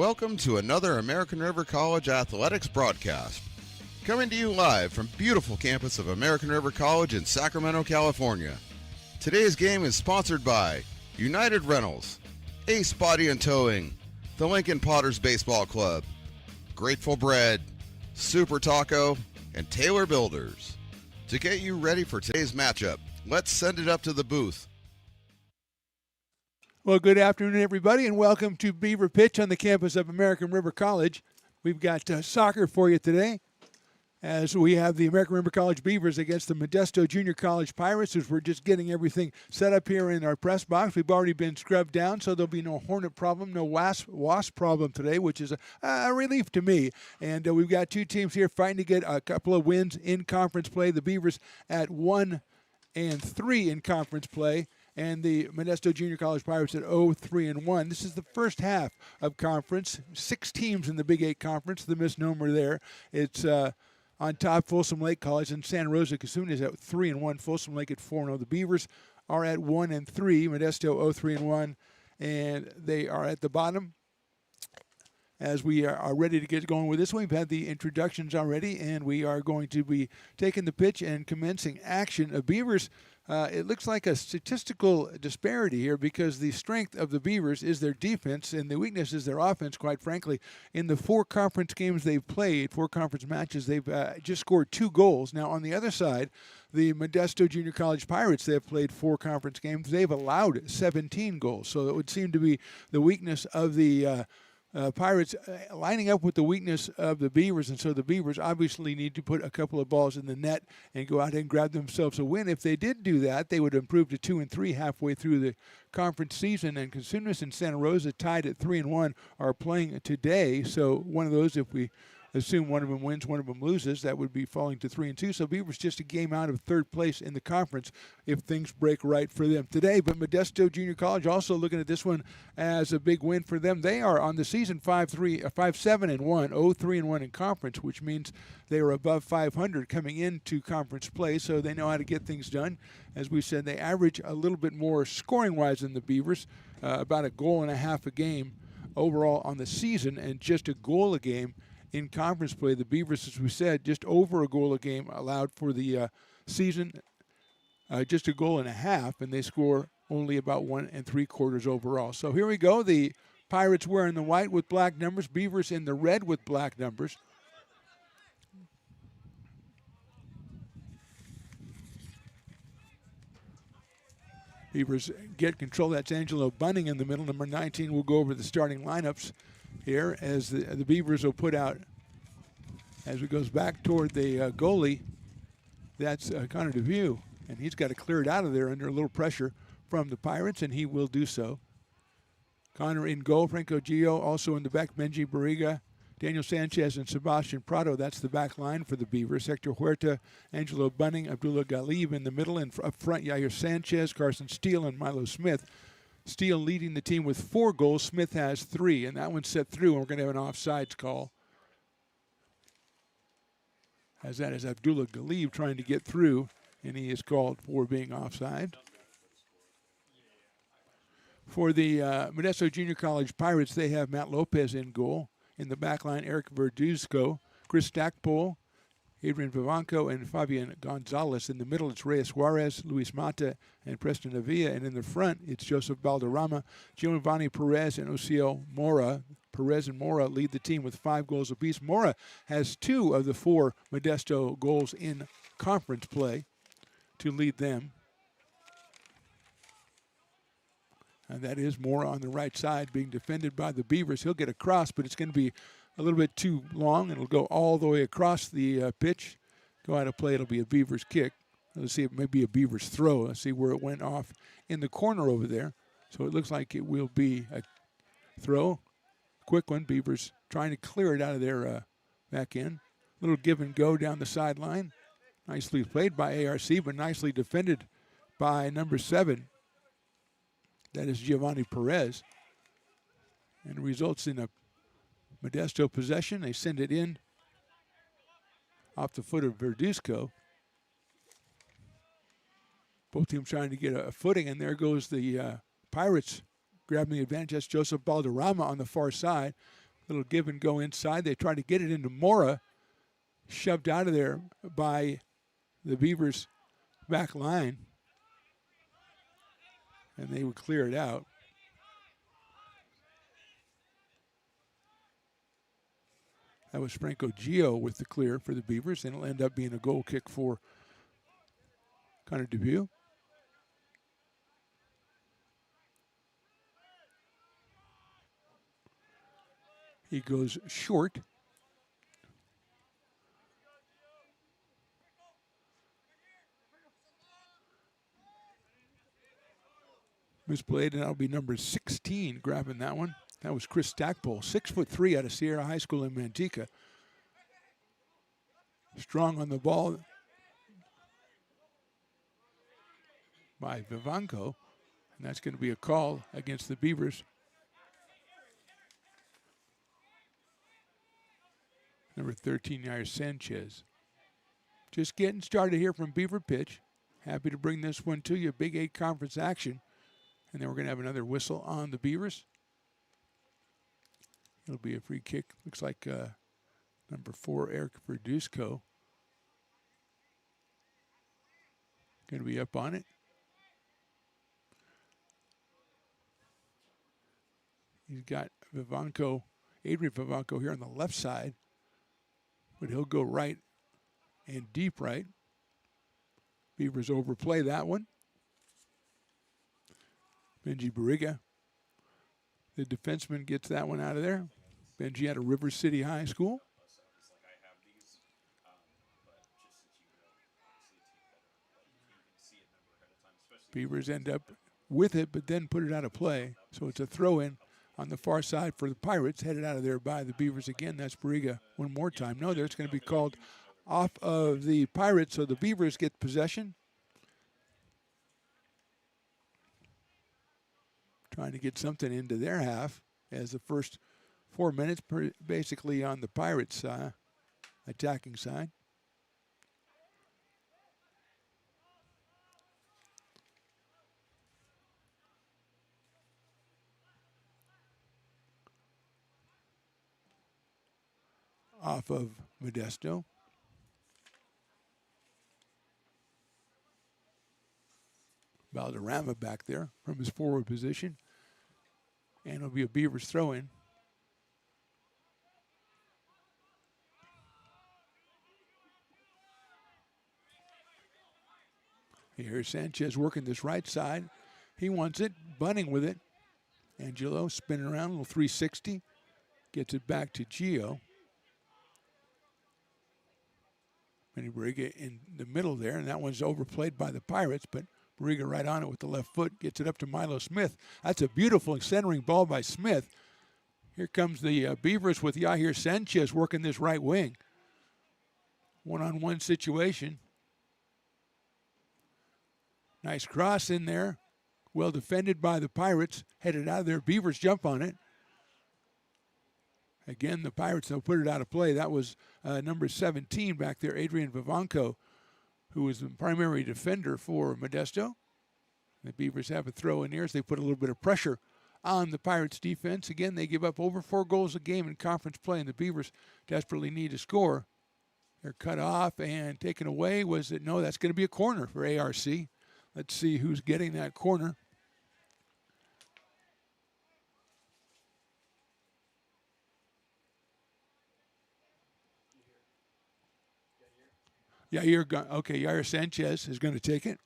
welcome to another American River College athletics broadcast. Coming to you live from beautiful campus of American River College in Sacramento, California. Today's game is sponsored by United Rentals, Ace Body and Towing, the Lincoln Potters Baseball Club, Grateful Bread, Super Taco, and Taylor Builders. To get you ready for today's matchup, let's send it up to the booth. Well, good afternoon, everybody, and welcome to Beaver Pitch on the campus of American River College. We've got soccer for you today as we have the American River College Beavers against the Modesto Junior College Pirates, as we're just getting everything set up here in our press box. We've already been scrubbed down, so there'll be no hornet problem, no wasp problem today, which is a relief to me. And we've got two teams here fighting to get a couple of wins in conference play. The Beavers at 1-3 in conference play, and the Modesto Junior College Pirates at 0-3-1. This is the first half of conference. 6 teams in the Big 8 Conference, the misnomer there. It's on top, Folsom Lake College, and Santa Rosa Casuna is at 3-1. Folsom Lake at 4-0. The Beavers are at 1-3. Modesto 0-3-1, and they are at the bottom. As we are ready to get going with this one, we've had the introductions already, and we are going to be taking the pitch and commencing action. The Beavers, it looks like a statistical disparity here, because the strength of the Beavers is their defense and the weakness is their offense, quite frankly. In the 4 conference games they've played, 4 conference matches, they've just scored 2 goals. Now, on the other side, the Modesto Junior College Pirates, they have played 4 conference games. They've allowed 17 goals. So it would seem to be the weakness of the Pirates lining up with the weakness of the Beavers, and so the Beavers obviously need to put a couple of balls in the net and go out and grab themselves a win. If they did do that, they would improve to 2-3 halfway through the conference season, and Casunas and Santa Rosa, tied at 3-1, are playing today. So one of those, if we assume one of them wins, one of them loses, that would be falling to 3-2. So Beavers just a game out of third place in the conference if things break right for them today. But Modesto Junior College also looking at this one as a big win for them. They are on the season 5-7-1, 0-3-1 in conference, which means they are above 500 coming into conference play. So they know how to get things done. As we said, they average a little bit more scoring-wise than the Beavers, about 1.5 goals a game overall on the season, and just a goal a game in conference play. The Beavers, as we said, just over 1 goal a game allowed for the season, just 1.5 goals, and they score only about 1 3/4 overall. So here we go. The Pirates wearing the white with black numbers, Beavers in the red with black numbers. Beavers get control. That's Angelo Bunning in the middle. Number 19 will go over the starting lineups here, as the Beavers will put out, as it goes back toward the goalie. That's Connor DeVue, and he's got to clear it out of there under a little pressure from the Pirates, and he will do so. Connor in goal, Franco Gio also in the back, Benji Barriga, Daniel Sanchez, and Sebastian Prado. That's the back line for the Beavers. Hector Huerta, Angelo Bunning, Abdullah Galib in the middle, and up front, Yair Sanchez, Carson Steele, and Milo Smith. Steele leading the team with 4 goals. Smith has 3, and that one's set through, and we're going to have an offsides call. As that is Abdullah Galib trying to get through, and he is called for being offside. For the Modesto Junior College Pirates, they have Matt Lopez in goal. In the back line, Eric Verduzco, Chris Stackpole, Adrian Vivanco, and Fabian Gonzalez. In the middle, it's Reyes Juarez, Luis Mata, and Preston Avila. And in the front, it's Joseph Valderrama, Giovanni Perez, and Osiel Mora. Perez and Mora lead the team with 5 goals apiece. Mora has 2 of the 4 Modesto goals in conference play to lead them. And that is Mora on the right side being defended by the Beavers. He'll get a cross, but it's going to be a little bit too long, and it'll go all the way across the pitch. Go out of play, it'll be a Beavers kick. Let's see, it may be a Beavers throw. Let's see where it went off in the corner over there. So it looks like it will be a throw. Quick one, Beavers trying to clear it out of their back end. Little give and go down the sideline. Nicely played by ARC, but nicely defended by number 7. That is Giovanni Perez. And it results in a Modesto possession. They send it in off the foot of Verduzco. Both teams trying to get a footing, and there goes the Pirates grabbing the advantage. That's Joseph Balderrama on the far side. Little give and go inside. They try to get it into Mora. Shoved out of there by the Beavers back line. And they would clear it out. That was Franco Gio with the clear for the Beavers, and it'll end up being a goal kick for Connor Dubuque. He goes short. Misplayed, and that'll be number 16 grabbing that one. That was Chris Stackpole, 6'3" out of Sierra High School in Manteca. Strong on the ball by Vivanco, and that's going to be a call against the Beavers. Number 13, Yair Sanchez. Just getting started here from Beaver Pitch. Happy to bring this one to you. Big 8 conference action. And then we're going to have another whistle on the Beavers. It'll be a free kick. Looks like number 4, Eric Verduzco. Going to be up on it. He's got Vivanco, Adrian Vivanco here on the left side. But he'll go right and deep right. Beavers overplay that one. Benji Barriga, the defenseman, gets that one out of there. Benji out of River City High School. Beavers end up with it, but then put it out of play. So it's a throw-in on the far side for the Pirates, headed out of there by the Beavers again. That's Barriga one more time. No, there's going to be called off of the Pirates, so the Beavers get possession. Trying to get something into their half as the first 4 minutes basically on the Pirates' attacking side. Off of Modesto. Valderrama back there from his forward position. And it'll be a Beavers throw-in. Here's Sanchez working this right side. He wants it, bunting with it. Angelo spinning around, a little 360. Gets it back to Gio. Benny Barriga in the middle there, and that one's overplayed by the Pirates, but Barriga right on it with the left foot, gets it up to Milo Smith. That's a beautiful centering ball by Smith. Here comes the Beavers with Yair Sanchez working this right wing. One-on-one situation. Nice cross in there. Well defended by the Pirates. Headed out of there. Beavers jump on it. Again, the Pirates, they'll put it out of play. That was number 17 back there, Adrian Vivanco, who was the primary defender for Modesto. The Beavers have a throw in here as they put a little bit of pressure on the Pirates' defense. Again, they give up over 4 goals a game in conference play, and the Beavers desperately need to score. They're cut off and taken away. Was it? No, that's going to be a corner for ARC. Let's see who's getting that corner. Yair Sanchez is going to take it.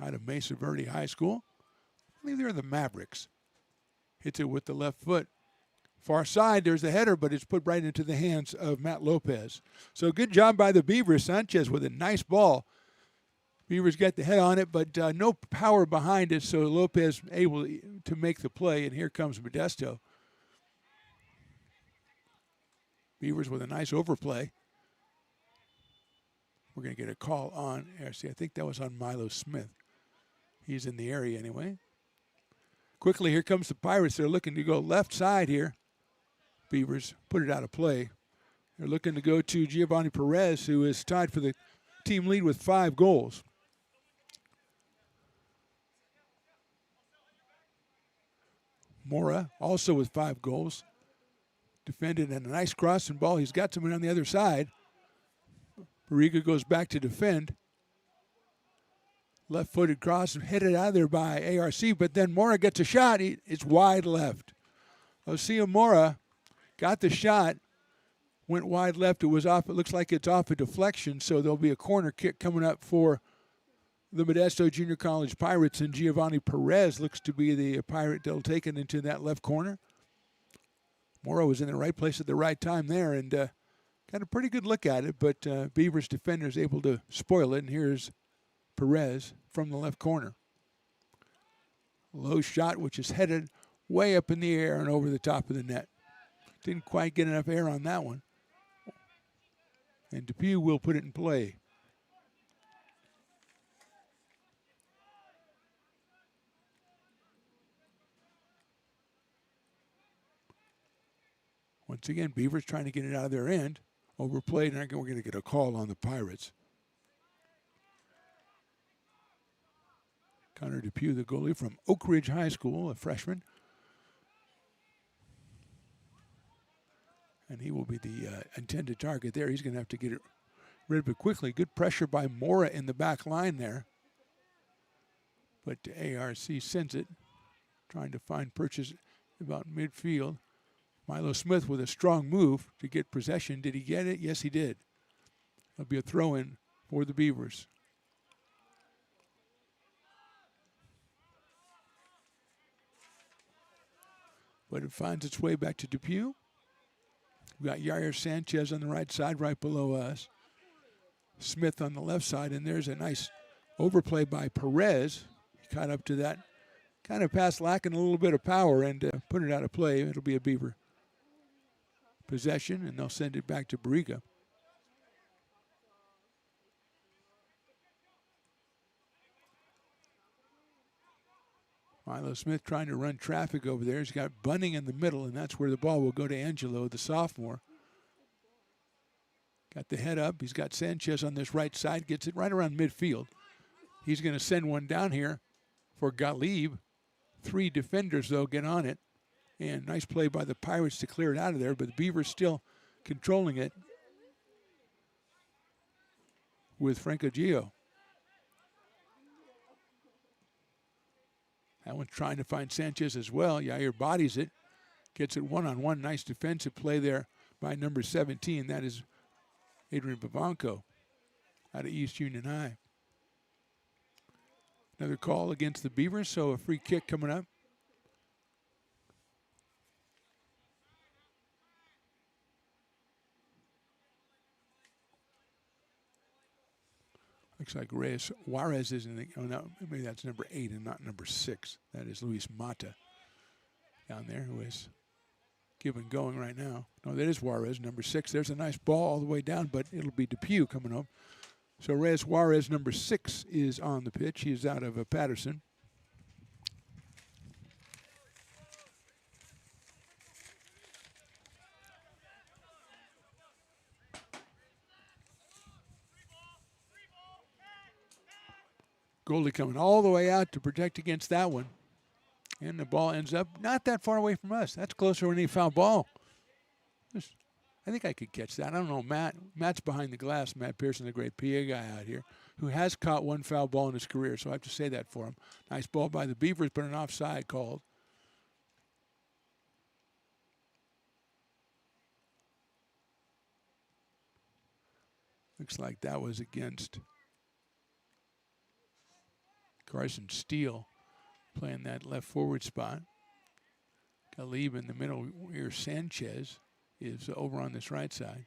Out of Mesa Verde High School. I believe they're the Mavericks. Hits it with the left foot. Far side, there's the header, but it's put right into the hands of Matt Lopez. So good job by the Beavers. Sanchez with a nice ball. Beavers get the head on it, but no power behind it, so Lopez able to make the play, and here comes Modesto. Beavers with a nice overplay. We're going to get a call on RC. I think that was on Milo Smith. He's in the area anyway. Quickly, here comes the Pirates. They're looking to go left side here. Beavers put it out of play. They're looking to go to Giovanni Perez, who is tied for the team lead with 5 goals. Mora, also with 5 goals. Defended and a nice crossing ball. He's got someone on the other side. Bariga goes back to defend. Left-footed cross headed out of there by ARC, but then Mora gets a shot. It's wide left. Osea Mora got the shot, went wide left. It was off. It looks like it's off a deflection, so there'll be a corner kick coming up for the Modesto Junior College Pirates, and Giovanni Perez looks to be the Pirate that'll take it into that left corner. Mora was in the right place at the right time there and got a pretty good look at it, but Beavers defender is able to spoil it, and here's Perez from the left corner. Low shot, which is headed way up in the air and over the top of the net. Didn't quite get enough air on that one. And Depew will put it in play. Once again, Beavers trying to get it out of their end. Overplayed, and we're going to get a call on the Pirates. Connor Depew, the goalie from Oak Ridge High School, a freshman. And he will be the intended target there. He's going to have to get it rid of it quickly. Good pressure by Mora in the back line there. But ARC sends it, trying to find purchase about midfield. Milo Smith with a strong move to get possession. Did he get it? Yes, he did. It'll be a throw-in for the Beavers. But it finds its way back to Depew. We've got Yair Sanchez on the right side, right below us. Smith on the left side, and there's a nice overplay by Perez. He caught up to that kind of pass lacking a little bit of power and put it out of play. It'll be a Beaver possession, and they'll send it back to Bariga. Milo Smith trying to run traffic over there. He's got Bunning in the middle, and that's where the ball will go to Angelo, the sophomore. Got the head up. He's got Sanchez on this right side. Gets it right around midfield. He's going to send one down here for Galib. 3 defenders, though, get on it. And nice play by the Pirates to clear it out of there, but the Beavers still controlling it with Franco Gio. That one's trying to find Sanchez as well. Yair bodies it, gets it one-on-one. Nice defensive play there by number 17. That is Adrian Bavanco out of East Union High. Another call against the Beavers, so a free kick coming up. Looks like Reyes Juarez is in the, oh no, maybe that's number 8 and not number 6. That is Luis Mata down there, who is giving going right now. No, that is Juarez, number 6. There's a nice ball all the way down, but it'll be Depew coming up. So Reyes Juarez, number 6, is on the pitch. He is out of Patterson. Goalie coming all the way out to protect against that one. And the ball ends up not that far away from us. That's closer than any foul ball. I think I could catch that. I don't know, Matt. Matt's behind the glass. Matt Pearson, the great PA guy out here, who has caught 1 foul ball in his career, so I have to say that for him. Nice ball by the Beavers, but an offside called. Looks like that was against Carson Steele, playing that left forward spot. Galib in the middle. Here Sanchez is over on this right side.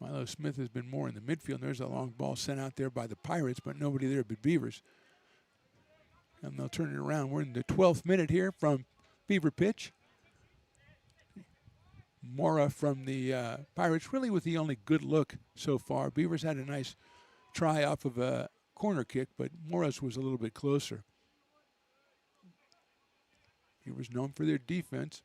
Milo Smith has been more in the midfield. There's a long ball sent out there by the Pirates, but nobody there but Beavers. And they'll turn it around. We're in the 12th minute here from Beaver pitch. Mora from the Pirates, really with the only good look so far. Beavers had a nice try off of a corner kick, but Mora's was a little bit closer. Beavers known for their defense,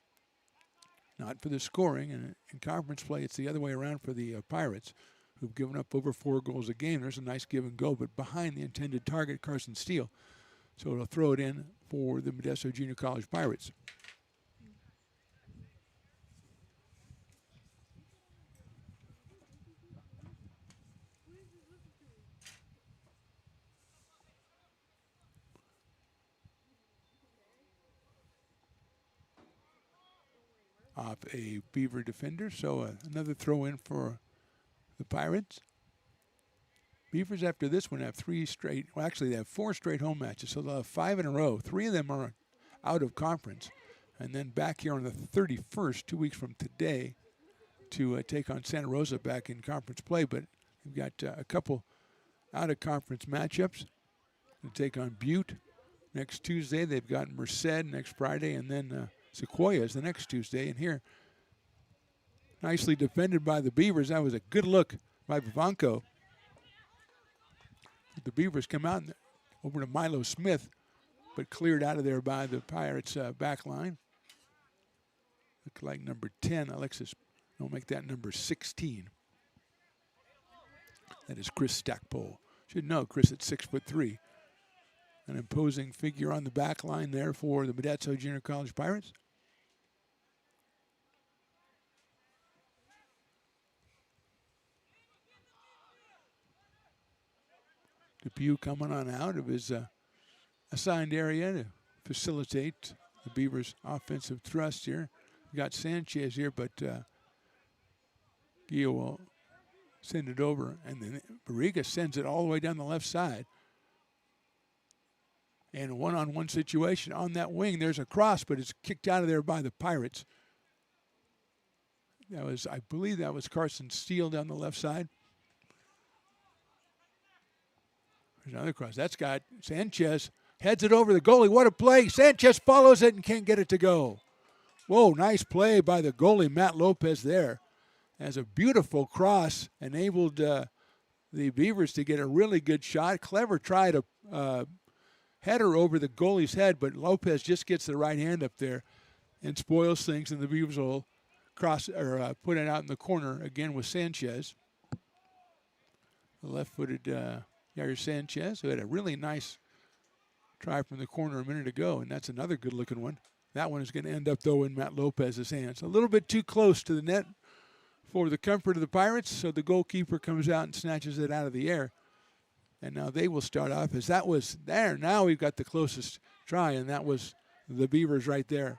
not for the scoring. And in conference play, it's the other way around for the Pirates, who've given up over 4 goals a game. There's a nice give and go, but behind the intended target, Carson Steele. So it'll throw it in for the Modesto Junior College Pirates. off a Beaver defender. So another throw in for the Pirates. Beavers after this one have actually they have 4 straight home matches. So they'll have 5 in a row. 3 of them are out of conference. And then back here on the 31st, 2 weeks from today, to take on Santa Rosa back in conference play. But we've got a couple out-of-conference matchups. They'll take on Butte next Tuesday. They've got Merced next Friday, and then Sequoias the next Tuesday. And here, nicely defended by the Beavers. That was a good look by Vivanco. The Beavers come out over to Milo Smith, but cleared out of there by the Pirates' back line. Look like number 10, Alexis. Don't make that number 16. That is Chris Stackpole. Should know Chris at 6'3". An imposing figure on the back line there for the Modesto Junior College Pirates. Depew coming on out of his assigned area to facilitate the Beavers' offensive thrust here. We got Sanchez here, but Gio will send it over, and then Barriga sends it all the way down the left side. And a one-on-one situation on that wing. There's a cross, but it's kicked out of there by the Pirates. I believe that was Carson Steele down the left side. There's another cross. That's got Sanchez. Heads it over the goalie. What a play. Sanchez follows it and can't get it to go. Whoa, nice play by the goalie, Matt Lopez there. As a beautiful cross enabled the Beavers to get a really good shot. Clever try to header over the goalie's head, but Lopez just gets the right hand up there and spoils things, and the Beavers will cross or put it out in the corner again with Sanchez. The left-footed Yair Sanchez, who had a really nice try from the corner a minute ago, and that's another good-looking one. That one is going to end up, though, in Matt Lopez's hands. A little bit too close to the net for the comfort of the Pirates, so the goalkeeper comes out and snatches it out of the air. And now they will start off as that was there. Now we've got the closest try, and that was the Beavers right there.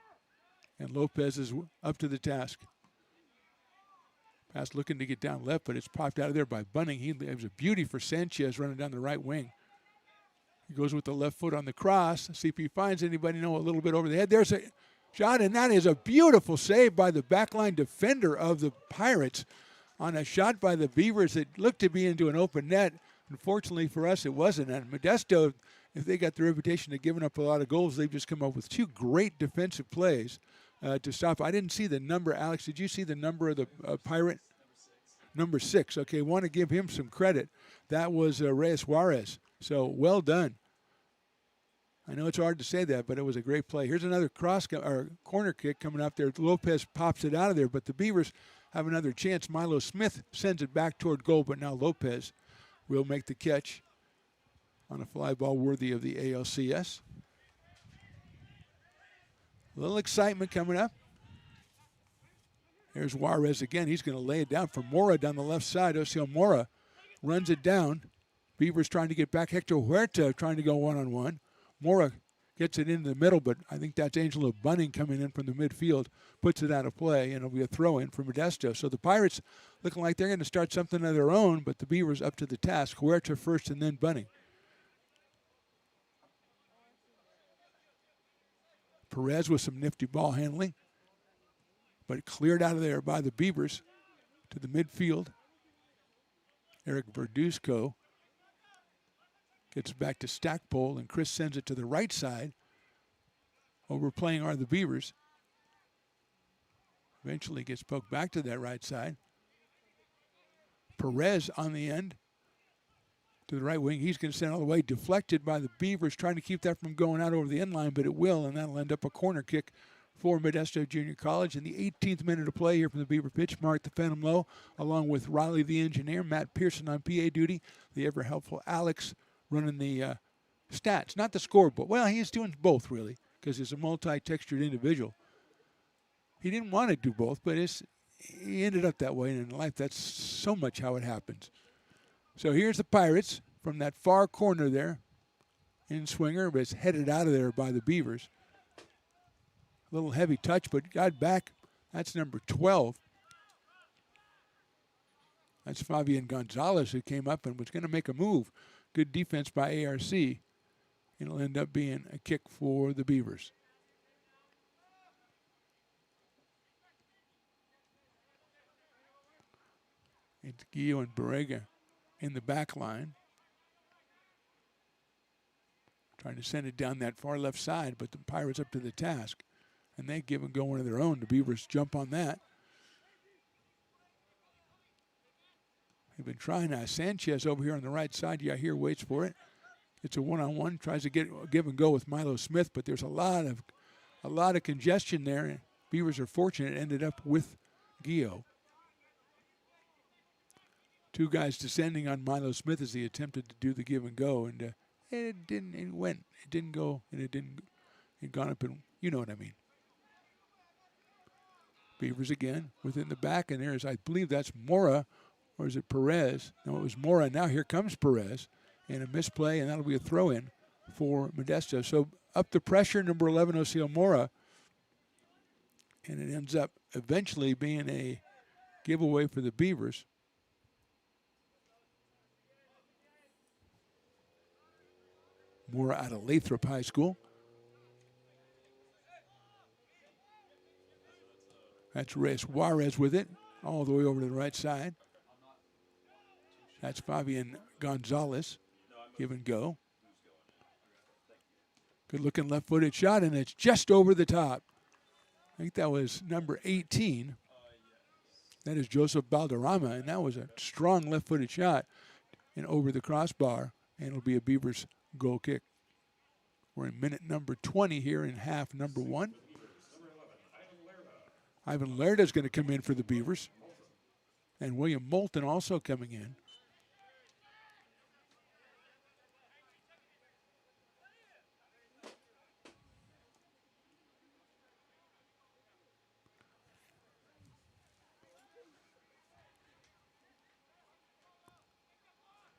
And Lopez is up to the task. Pass looking to get down left, but it's popped out of there by Bunning. It was a beauty for Sanchez running down the right wing. He goes with the left foot on the cross. See if he finds anybody, a little bit over the head. There's a shot, and that is a beautiful save by the backline defender of the Pirates on a shot by the Beavers that looked to be into an open net. Unfortunately for us, it wasn't. And Modesto, if they got the reputation of giving up a lot of goals, they've just come up with 2 great defensive plays to stop. I didn't see the number. Alex, did you see the number of the Pirate? Number 6. Okay, want to give him some credit. That was Reyes Juarez. So well done. I know it's hard to say that, but it was a great play. Here's another corner kick coming up there. Lopez pops it out of there, but the Beavers have another chance. Milo Smith sends it back toward goal, but now Lopez will make the catch on a fly ball worthy of the ALCS. A little excitement coming up. Here's Juarez again. He's going to lay it down for Mora down the left side. Osio Mora runs it down. Beavers trying to get back. Hector Huerta trying to go one-on-one. Mora gets it into the middle, but I think that's Angelo Bunning coming in from the midfield, puts it out of play, and it'll be a throw-in for Modesto. So the Pirates looking like they're going to start something of their own, but the Beavers up to the task. Huerta first and then Bunning. Perez with some nifty ball handling, but cleared out of there by the Beavers to the midfield. Eric Verduzco gets back to Stackpole, and Chris sends it to the right side. Overplaying are the Beavers. Eventually gets poked back to that right side. Perez on the end to the right wing. He's going to send it all the way. Deflected by the Beavers, trying to keep that from going out over the end line, but it will, and that'll end up a corner kick for Modesto Junior College. In the 18th minute of play here from the Beaver pitch, Mark the Phantom Low, along with Riley the engineer, Matt Pearson on PA duty, the ever-helpful Alex running the stats, not the scoreboard. Well, he's doing both, really, because he's a multi-textured individual. He didn't want to do both, but he ended up that way, and in life, that's so much how it happens. So here's the Pirates from that far corner there. In swinger, but it's headed out of there by the Beavers. A little heavy touch, but got back That's number 12. That's Fabian Gonzalez, who came up and was going to make a move. Good defense by ARC. It'll end up being a kick for the Beavers. It's Gio and Borrega in the back line. Trying to send it down that far left side, but the Pirates up to the task. And they give and go one of their own. The Beavers jump on that. They've been trying Sanchez over here on the right side. Yahir waits for it. It's a one-on-one. Tries to give and go with Milo Smith, but there's a lot of congestion there. Beavers are fortunate. It ended up with Gio. Two guys descending on Milo Smith as he attempted to do the give and go, and it didn't. It went. It didn't go, and it didn't. It gone up, and you know what I mean. Beavers again within the back, and there's, I believe that's Mora. Or is it Perez? No, it was Mora. Now here comes Perez. And a misplay, and that'll be a throw-in for Modesto. So up the pressure, number 11, Osil Mora. And it ends up eventually being a giveaway for the Beavers. Mora out of Lathrop High School. That's Reyes Juarez with it, all the way over to the right side. That's Fabian Gonzalez. Give and go. Good looking left footed shot, and it's just over the top. I think that was number 18. That is Joseph Balderrama, and that was a strong left footed shot and over the crossbar, and it'll be a Beavers goal kick. We're in minute number 20 here in half number 1. Ivan Lerda is going to come in for the Beavers, and William Moulton also coming in.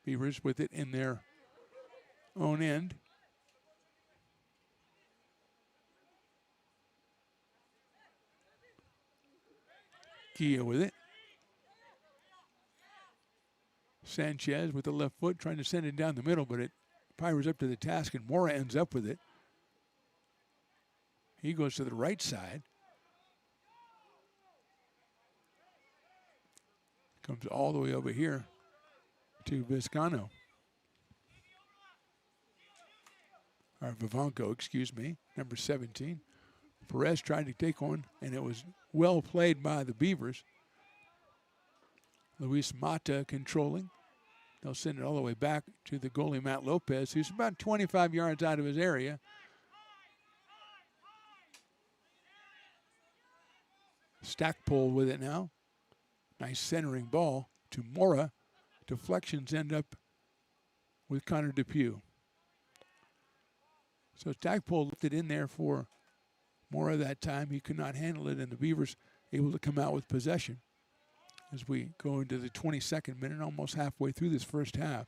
Beavers with it in their own end. Kia with it. Sanchez with the left foot trying to send it down the middle, but it Pirates up to the task, and Mora ends up with it. He goes to the right side. Comes all the way over here to Vizcano. Or Vivanco, excuse me, number 17. Perez tried to take one, and it was well played by the Beavers. Luis Mata controlling. They'll send it all the way back to the goalie, Matt Lopez, who's about 25 yards out of his area. Stackpole with it now. Nice centering ball to Mora. Deflections end up with Connor Depew. So Stackpole left it in there for Mora that time. He could not handle it, and the Beavers able to come out with possession as we go into the 22nd minute, almost halfway through this first half.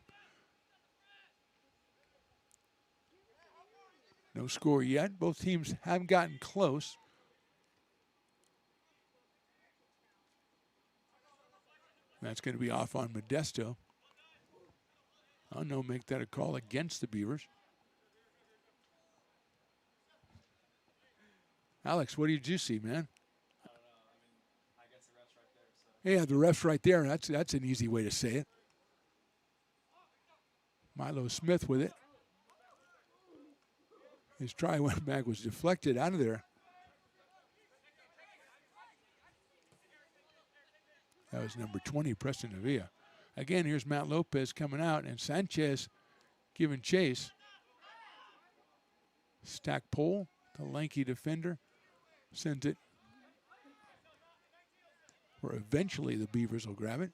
No score yet. Both teams haven't gotten close. That's going to be off on Modesto. I'll no make that a call against the Beavers. Alex, what did you see, man? I don't know. I guess the ref's right there. So. Yeah, the ref's right there. That's an easy way to say it. Milo Smith with it. His try went back, was deflected out of there. That was number 20, Preston Avila. Again, here's Matt Lopez coming out, and Sanchez giving chase. Stackpole, the lanky defender, sends it where eventually the Beavers will grab it.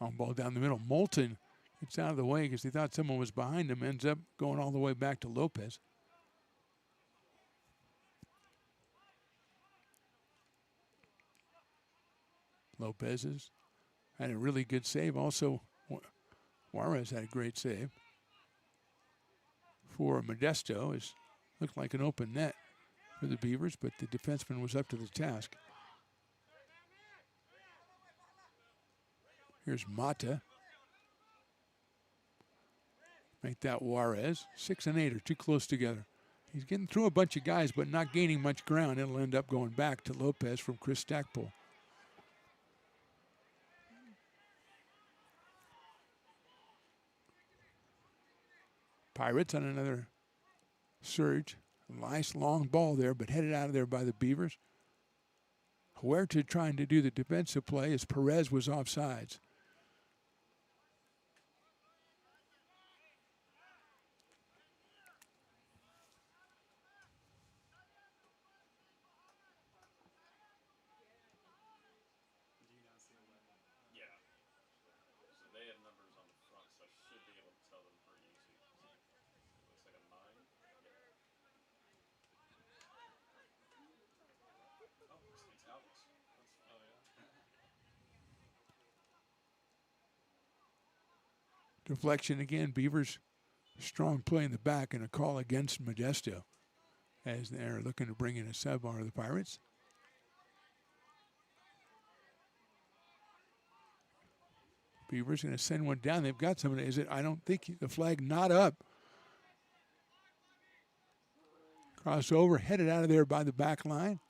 On ball down the middle. Moulton gets out of the way because he thought someone was behind him. Ends up going all the way back to Lopez. Lopez's had a really good save. Also, Juarez had a great save. For Modesto, it looked like an open net for the Beavers, but the defenseman was up to the task. Here's Mata. Make that Juarez. 6 and 8 are too close together. He's getting through a bunch of guys, but not gaining much ground. It'll end up going back to Lopez from Chris Stackpole. Pirates on another surge. A nice long ball there, but headed out of there by the Beavers. Huerta trying to do the defensive play as Perez was offsides. Do you not see 11? Yeah. So they have numbers on the front, so I should be able to tell them pretty easy. Looks like a 9. Yeah. Oh, it's Alex. Oh, yeah. Deflection again. Beavers strong play in the back and a call against Modesto as they're looking to bring in a sub on the Pirates. Beavers going to send one down. They've got somebody. Is it? I don't think the flag not up. Crossover, headed out of there by the back line.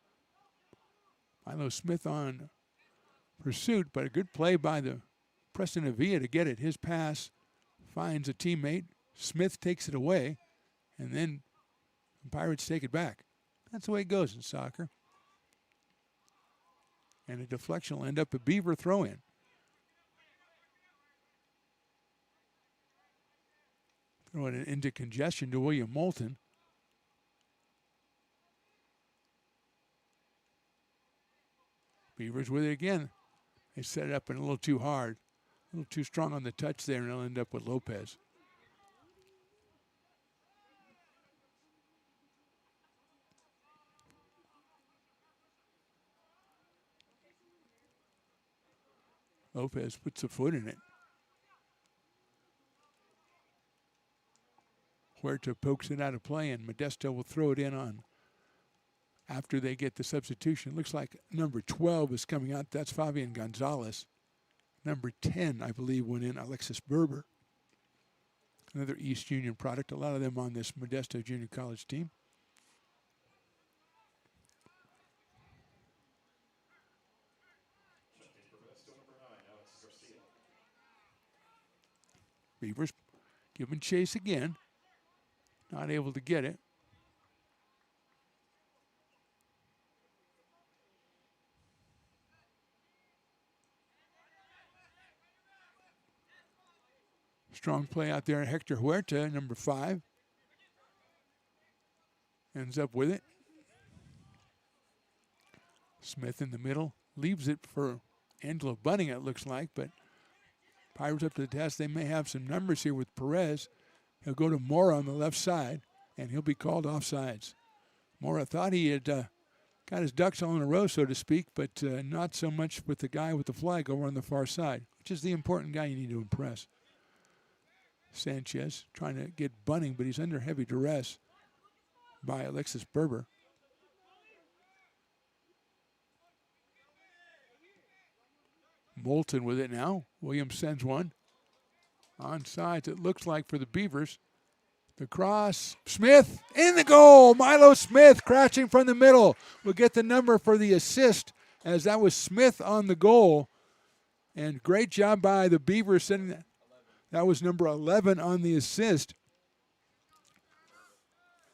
Milo Smith on pursuit, but a good play by the Preston Avila to get it. His pass finds a teammate. Smith takes it away, and then the Pirates take it back. That's the way it goes in soccer. And a deflection will end up a Beaver throw-in. Throwing it into congestion to William Moulton. Beavers with it again. They set it up and a little too hard. A little too strong on the touch there, and they'll end up with Lopez. Lopez puts a foot in it. Huerta pokes it out of play, and Modesto will throw it in on after they get the substitution. Looks like number 12 is coming out. That's Fabian Gonzalez. Number 10, I believe, went in Alexis Berber. Another East Union product. A lot of them on this Modesto Junior College team. Beavers giving chase again. Not able to get it. Strong play out there. Hector Huerta, number 5. Ends up with it. Smith in the middle. Leaves it for Angelo Bunning, it looks like, but Pirates up to the test. They may have some numbers here with Perez. He'll go to Mora on the left side, and he'll be called offsides. Mora thought he had got his ducks all in a row, so to speak, but not so much with the guy with the flag over on the far side, which is the important guy you need to impress. Sanchez trying to get Bunning, but he's under heavy duress by Alexis Berber. Moulton with it now. Williams sends one. Onside, it looks like, for the Beavers. The cross. Smith in the goal. Milo Smith crashing from the middle. We'll get the number for the assist, as that was Smith on the goal. And great job by the Beavers sending that. That was number 11 on the assist.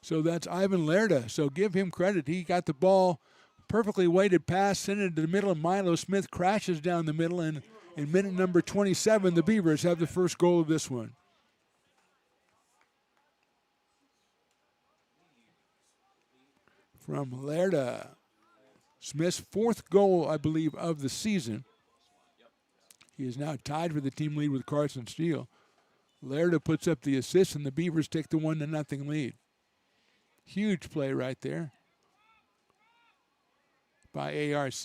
So that's Ivan Lerda. So give him credit. He got the ball, perfectly weighted pass, sent it to the middle, and Milo Smith crashes down the middle. And in minute number 27, the Beavers have the first goal of this one. From Lerda. Smith's 4th goal, I believe, of the season. He is now tied for the team lead with Carson Steele. Lerda puts up the assist, and the Beavers take the 1-0 lead. Huge play right there by ARC.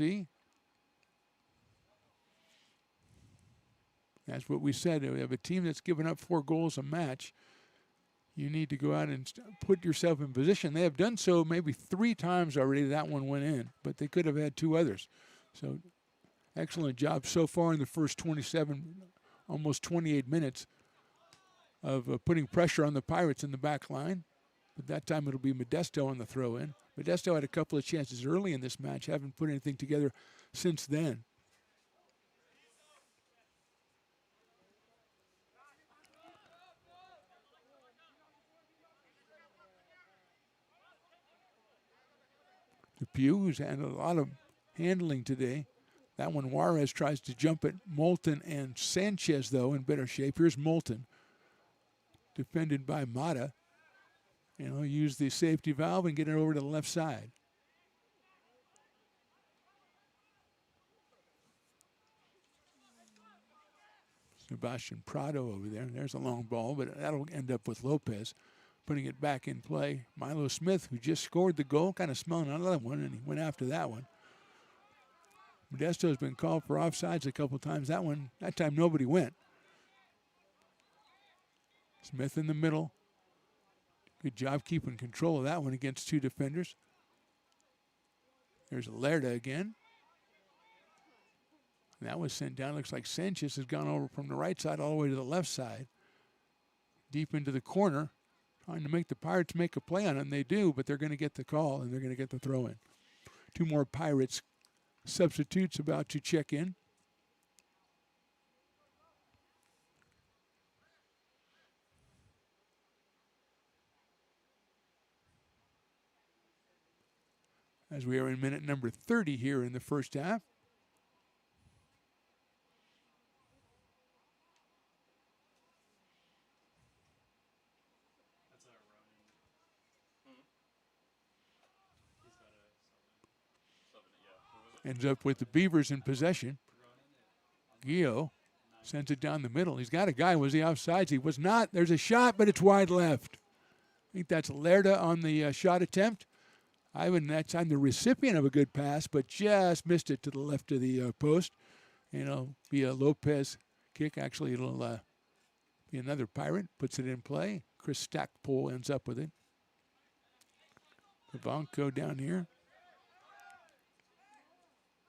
That's what we said. We have a team that's given up 4 goals a match. You need to go out and put yourself in position. They have done so maybe 3 times already. That one went in, but they could have had 2 others. So excellent job so far in the first 27, almost 28 minutes of putting pressure on the Pirates in the back line. But that time it'll be Modesto on the throw-in. Modesto had a couple of chances early in this match, haven't put anything together since then. Depew, who's had a lot of handling today. That one, Juarez tries to jump it. Moulton and Sanchez, though, in better shape. Here's Moulton, defended by Mata. And he'll use the safety valve and get it over to the left side. Sebastian Prado over there. There's a long ball, but that'll end up with Lopez putting it back in play. Milo Smith, who just scored the goal, kind of smelling another one, and he went after that one. Modesto's been called for offsides a couple times. That time nobody went. Smith in the middle. Good job keeping control of that one against 2 defenders. There's Lerda again. That was sent down. Looks like Sanchez has gone over from the right side all the way to the left side. Deep into the corner. Trying to make the Pirates make a play on it, and they do, but they're going to get the call, and they're going to get the throw in. 2 more Pirates substitutes about to check in. As we are in minute number 30 here in the first half. That's not running. He's got a 7. Yeah. Ends up with the Beavers in possession. Gio sends it down the middle. He's got a guy. Was he offsides? He was not. There's a shot, but it's wide left. I think that's Lerda on the shot attempt. Ivan, that's on the recipient of a good pass, but just missed it to the left of the post. And it'll be a Lopez kick. Actually, it'll be another Pirate. Puts it in play. Chris Stackpole ends up with it. Ivanko down here.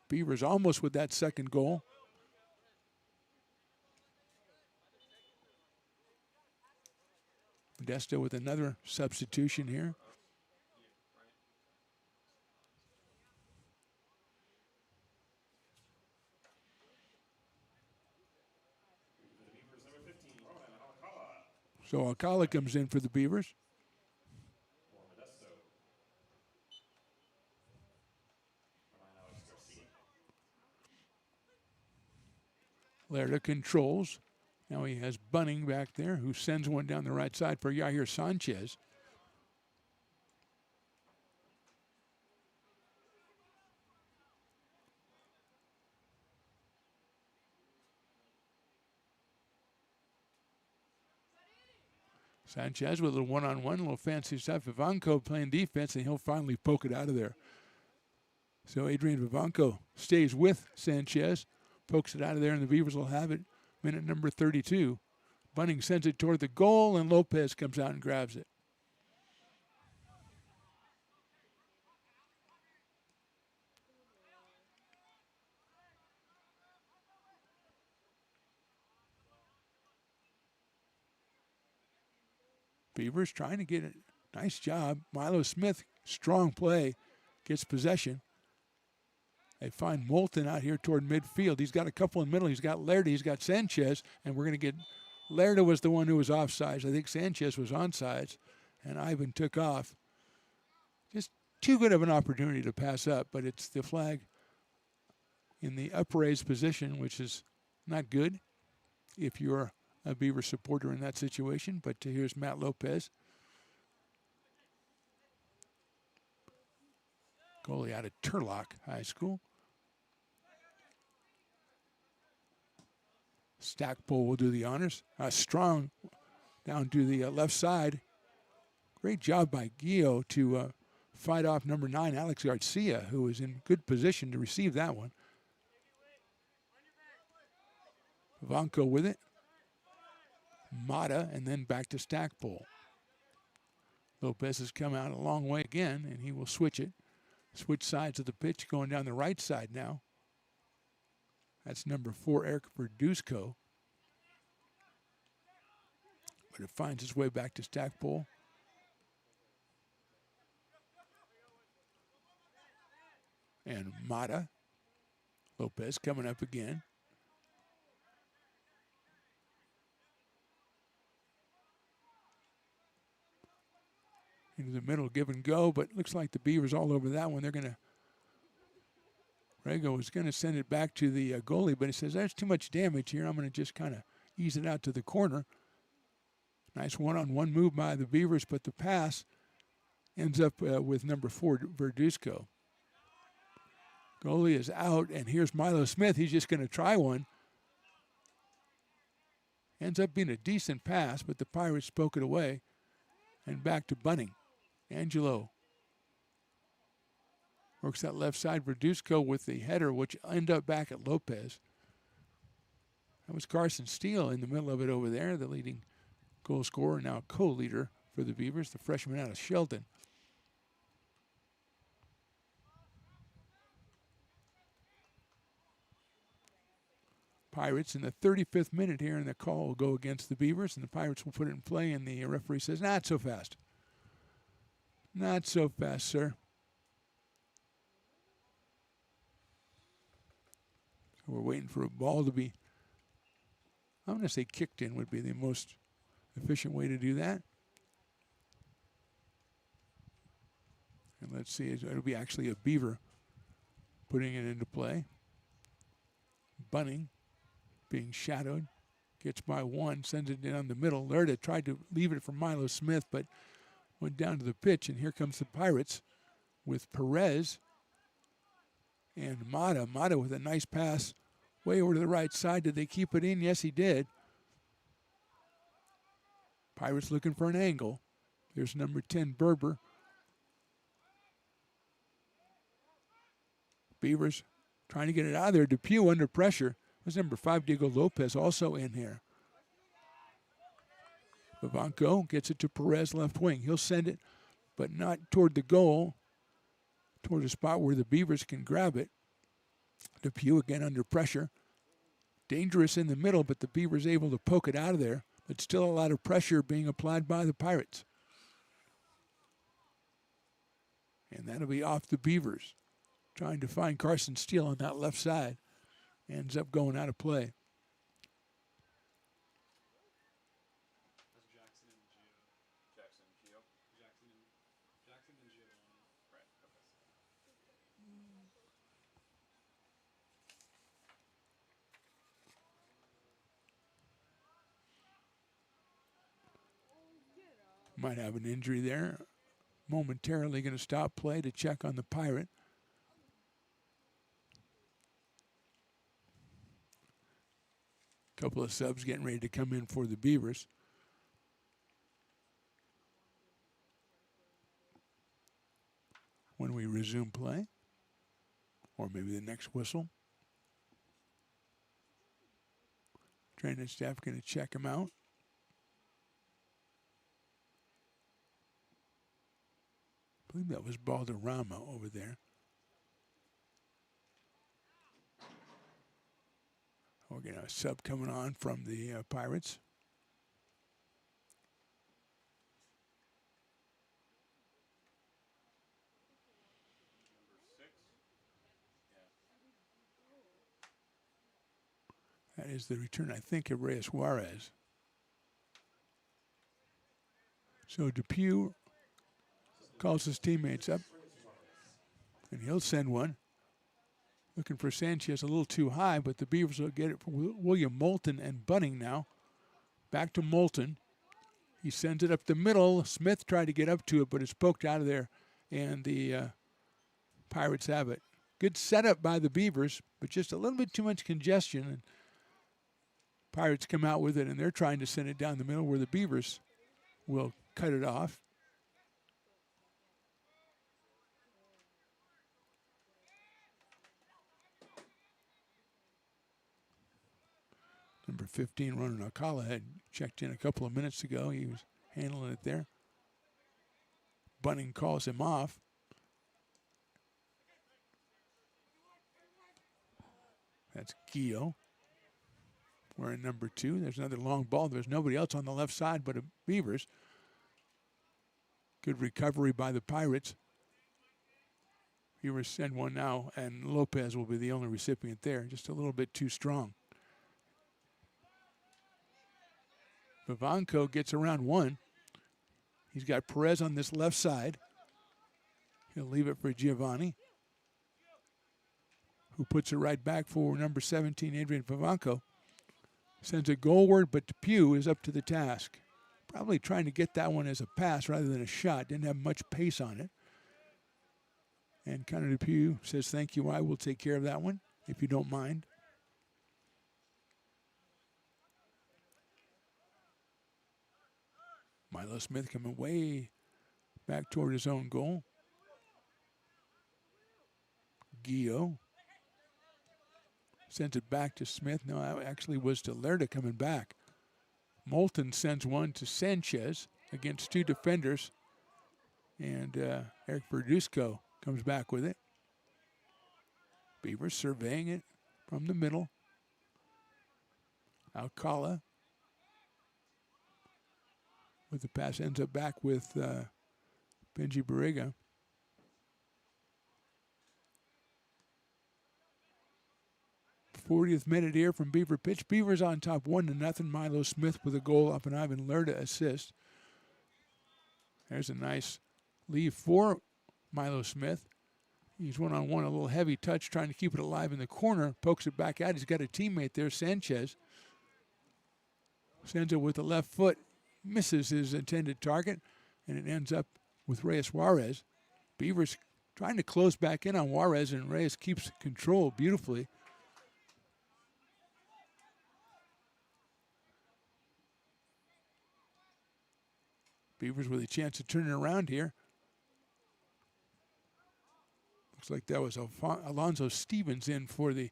Beavers almost with that second goal. Modesto with another substitution here. So Alcala comes in for the Beavers. Lerda controls. Now he has Bunning back there, who sends one down the right side for Yair Sanchez. Sanchez with a little one-on-one, a little fancy stuff. Ivanko playing defense, and he'll finally poke it out of there. So Adrian Ivanko stays with Sanchez, pokes it out of there, and the Beavers will have it. Minute number 32. Bunning sends it toward the goal, and Lopez comes out and grabs it. Beavers trying to get it. Nice job. Milo Smith, strong play, gets possession. They find Moulton out here toward midfield. He's got a couple in the middle. He's got Lerda. He's got Sanchez. And we're going to get Lerda was the one who was offsides. I think Sanchez was onside. And Ivan took off. Just too good of an opportunity to pass up. But it's the flag in the upraised position, which is not good if you're a Beaver supporter in that situation. But here's Matt Lopez. Goalie out of Turlock High School. Stackpole will do the honors. Strong down to the left side. Great job by Gio to fight off number 9, Alex Garcia, who was in good position to receive that one. Vanko with it. Mata, and then back to Stackpole. Lopez has come out a long way again, and he will switch it. Switch sides of the pitch, going down the right side now. That's number 4, Eric Verduzco. But it finds its way back to Stackpole. And Mata. Lopez coming up again. Into the middle, give and go, but looks like the Beavers all over that one. They're going to, Rego is going to send it back to the goalie, but he says, there's too much damage here. I'm going to just kind of ease it out to the corner. Nice one-on-one move by the Beavers, but the pass ends up with number 4, Verduzco. Goalie is out, and here's Milo Smith. He's just going to try one. Ends up being a decent pass, but the Pirates spoke it away. And back to Bunning. Angelo works that left side. Verduzco with the header, which end up back at Lopez. That was Carson Steele in the middle of it over there, the leading goal scorer, now co-leader for the Beavers, the freshman out of Shelton. Pirates in the 35th minute here, and the call will go against the Beavers, and the Pirates will put it in play, and the referee says, not so fast. Not so fast, sir. So we're waiting for a ball to be, I'm going to say kicked in would be the most efficient way to do that. And let's see, it'll be actually a Beaver putting it into play. Bunning being shadowed, gets by one, sends it down the middle. Lerda tried to leave it for Milo Smith, but went down to the pitch, and here comes the Pirates with Perez and Mata. Mata with a nice pass way over to the right side. Did they keep it in? Yes, he did. Pirates looking for an angle. There's number 10, Berber. Beavers trying to get it out of there. Depew under pressure. There's number 5, Diego Lopez, also in here. Vivanco gets it to Perez, left wing. He'll send it, but not toward the goal, toward a spot where the Beavers can grab it. Depew again under pressure. Dangerous in the middle, but the Beavers able to poke it out of there. But still a lot of pressure being applied by the Pirates. And that'll be off the Beavers. Trying to find Carson Steele on that left side. Ends up going out of play. That's Jackson and Gio. Jackson and Gio? Jackson and Gio. Right, okay. Might have an injury there. Momentarily going to stop play to check on the Pirate. Couple of subs getting ready to come in for the Beavers. When we resume play, or maybe the next whistle. Training staff going to check him out. I believe that was Balderrama over there. We're going to have a sub coming on from the Pirates. Number 6. Yeah. That is the return, I think, of Reyes Juarez. So Depew calls his teammates up, and he'll send one. Looking for Sanchez a little too high, but the Beavers will get it for William Moulton and Bunning now. Back to Moulton. He sends it up the middle. Smith tried to get up to it, but it's poked out of there, and the Pirates have it. Good setup by the Beavers, but just a little bit too much congestion. And Pirates come out with it, and they're trying to send it down the middle where the Beavers will cut it off. Number 15, Ronan Alcala, had checked in a couple of minutes ago. He was handling it there. Bunning calls him off. That's Gio. We're in number 2. There's another long ball. There's nobody else on the left side but the Beavers. Good recovery by the Pirates. Beavers send one now, and Lopez will be the only recipient there. Just a little bit too strong. Vivanco gets around one. He's got Perez on this left side. He'll leave it for Giovanni, who puts it right back for number 17, Adrian Vivanco. Sends it goalward, but Depew is up to the task. Probably trying to get that one as a pass rather than a shot. Didn't have much pace on it. And Connor Depew says, thank you, I will take care of that one, if you don't mind. Milo Smith coming way back toward his own goal. Gio sends it back to Smith. No, that actually was to Lerda coming back. Moulton sends one to Sanchez against 2 defenders. And Eric Verduzco comes back with it. Beavers surveying it from the middle. Alcala with the pass, ends up back with Benji Barriga. '40th minute here from Beaver pitch. Beavers on top 1-0. Milo Smith with a goal off an Ivan Lerda assist. There's a nice leave for Milo Smith. He's one-on-one, a little heavy touch, trying to keep it alive in the corner. Pokes it back out. He's got a teammate there, Sanchez. Sends it with the left foot. Misses his intended target, and it ends up with Reyes Juarez. Beavers trying to close back in on Juarez, and Reyes keeps control beautifully. Beavers with a chance to turn it around here. Looks like that was Alonzo Stevens in for the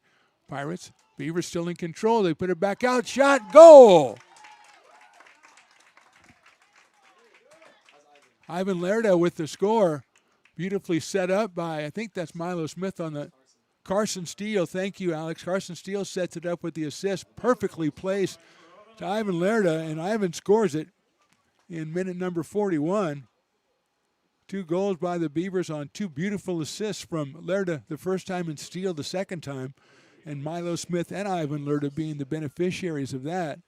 Pirates. Beavers still in control. They put it back out. Shot, goal! Ivan Lerda with the score. Beautifully set up by, I think that's Milo Smith on the Carson Steele. Thank you, Alex. Carson Steele sets it up with the assist. Perfectly placed to Ivan Lerda, and Ivan scores it in minute number 41. 2 goals by the Beavers on 2 beautiful assists from Lerda the first time and Steele the second time. And Milo Smith and Ivan Lerda being the beneficiaries of that.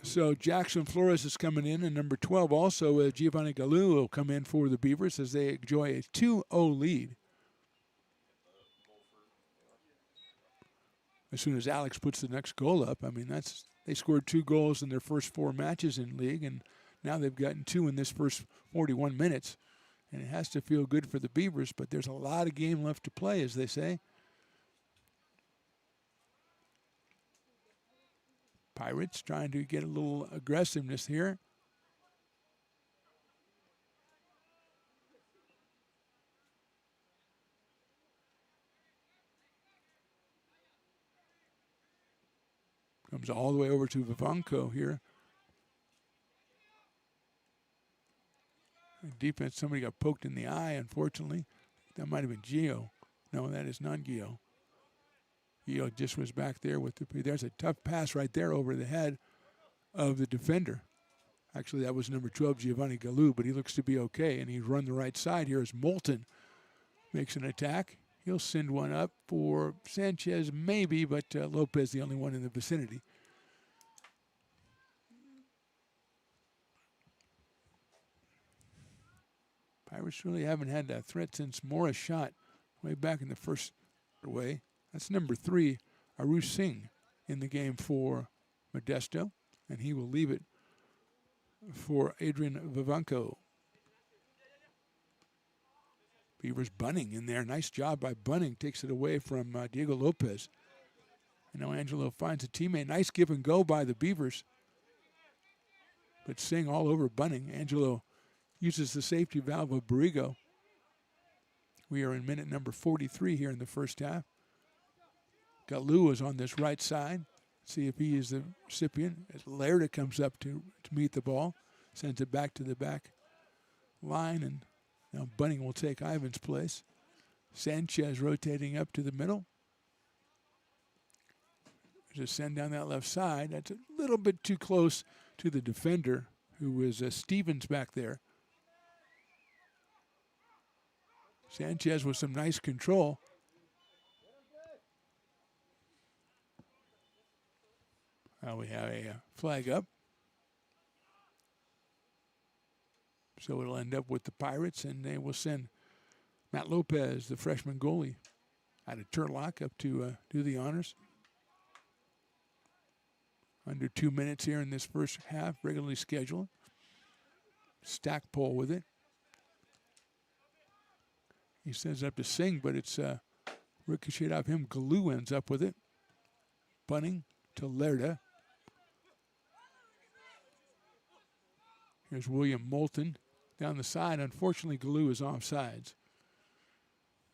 So Jackson Flores is coming in, and number 12 also, Giovanni Galou will come in for the Beavers as they enjoy a 2-0 lead. As soon as Alex puts the next goal up, I mean, they scored 2 goals in their first 4 matches in league, and now they've gotten 2 in this first 41 minutes. And it has to feel good for the Beavers, but there's a lot of game left to play, as they say. Pirates trying to get a little aggressiveness here. Comes all the way over to Vivanco here. Defense, somebody got poked in the eye, unfortunately. That might have been Gio. No, that is not Gio. Gio just was back there with there's a tough pass right there over the head of the defender. Actually, that was number 12, Giovanni Galou, but he looks to be okay, and he's run the right side here as Moulton makes an attack. He'll send one up for Sanchez, maybe, but Lopez the only one in the vicinity. Pirates really haven't had that threat since Morris shot way back in the first way. That's number 3, Arush Singh, in the game for Modesto, and he will leave it for Adrian Vivanco. Beavers Bunning in there. Nice job by Bunning. Takes it away from Diego Lopez. And now Angelo finds a teammate. Nice give and go by the Beavers. But Singh all over Bunning. Angelo uses the safety valve of Barrigo. We are in minute number 43 here in the first half. Galoo is on this right side. See if he is the recipient. As Lerda comes up to meet the ball, sends it back to the back line, and now Bunning will take Ivan's place. Sanchez rotating up to the middle. There's a send down that left side. That's a little bit too close to the defender, who is Stevens back there. Sanchez with some nice control. Now we have a flag up. So it'll end up with the Pirates, and they will send Matt Lopez, the freshman goalie, out of Turlock up to do the honors. Under 2 minutes here in this first half, regularly scheduled. Stackpole with it. He sends it up to Singh, but it's ricocheted off him. Galoo ends up with it. Bunning to Lerda. Here's William Moulton down the side. Unfortunately, Galoo is offsides.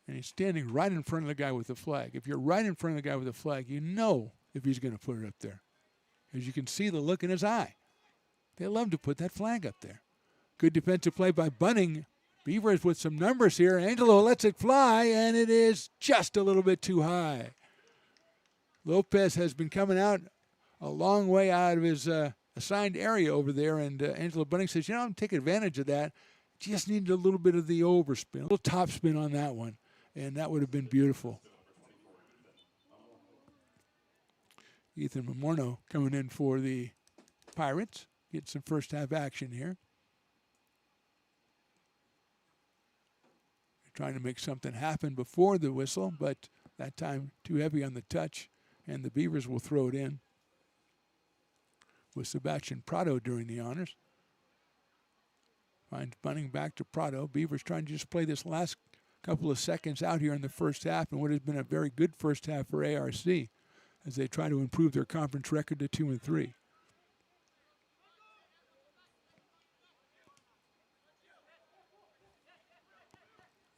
And he's standing right in front of the guy with the flag. If you're right in front of the guy with the flag, you know if he's going to put it up there. As you can see the look in his eye. They love to put that flag up there. Good defensive play by Bunning. Beavers with some numbers here. Angelo lets it fly, and it is just a little bit too high. Lopez has been coming out a long way out of his assigned area over there, and Angelo Bunning says, I'm taking advantage of that. Just needed a little bit of the overspin, a little top spin on that one, and that would have been beautiful. Ethan Mamorno coming in for the Pirates. Get some first half action here. Trying to make something happen before the whistle, but that time too heavy on the touch, and the Beavers will throw it in with Sebastian Prado during the honors. Finds Bunning back to Prado. Beavers trying to just play this last couple of seconds out here in the first half, and what has been a very good first half for ARC as they try to improve their conference record to 2-3.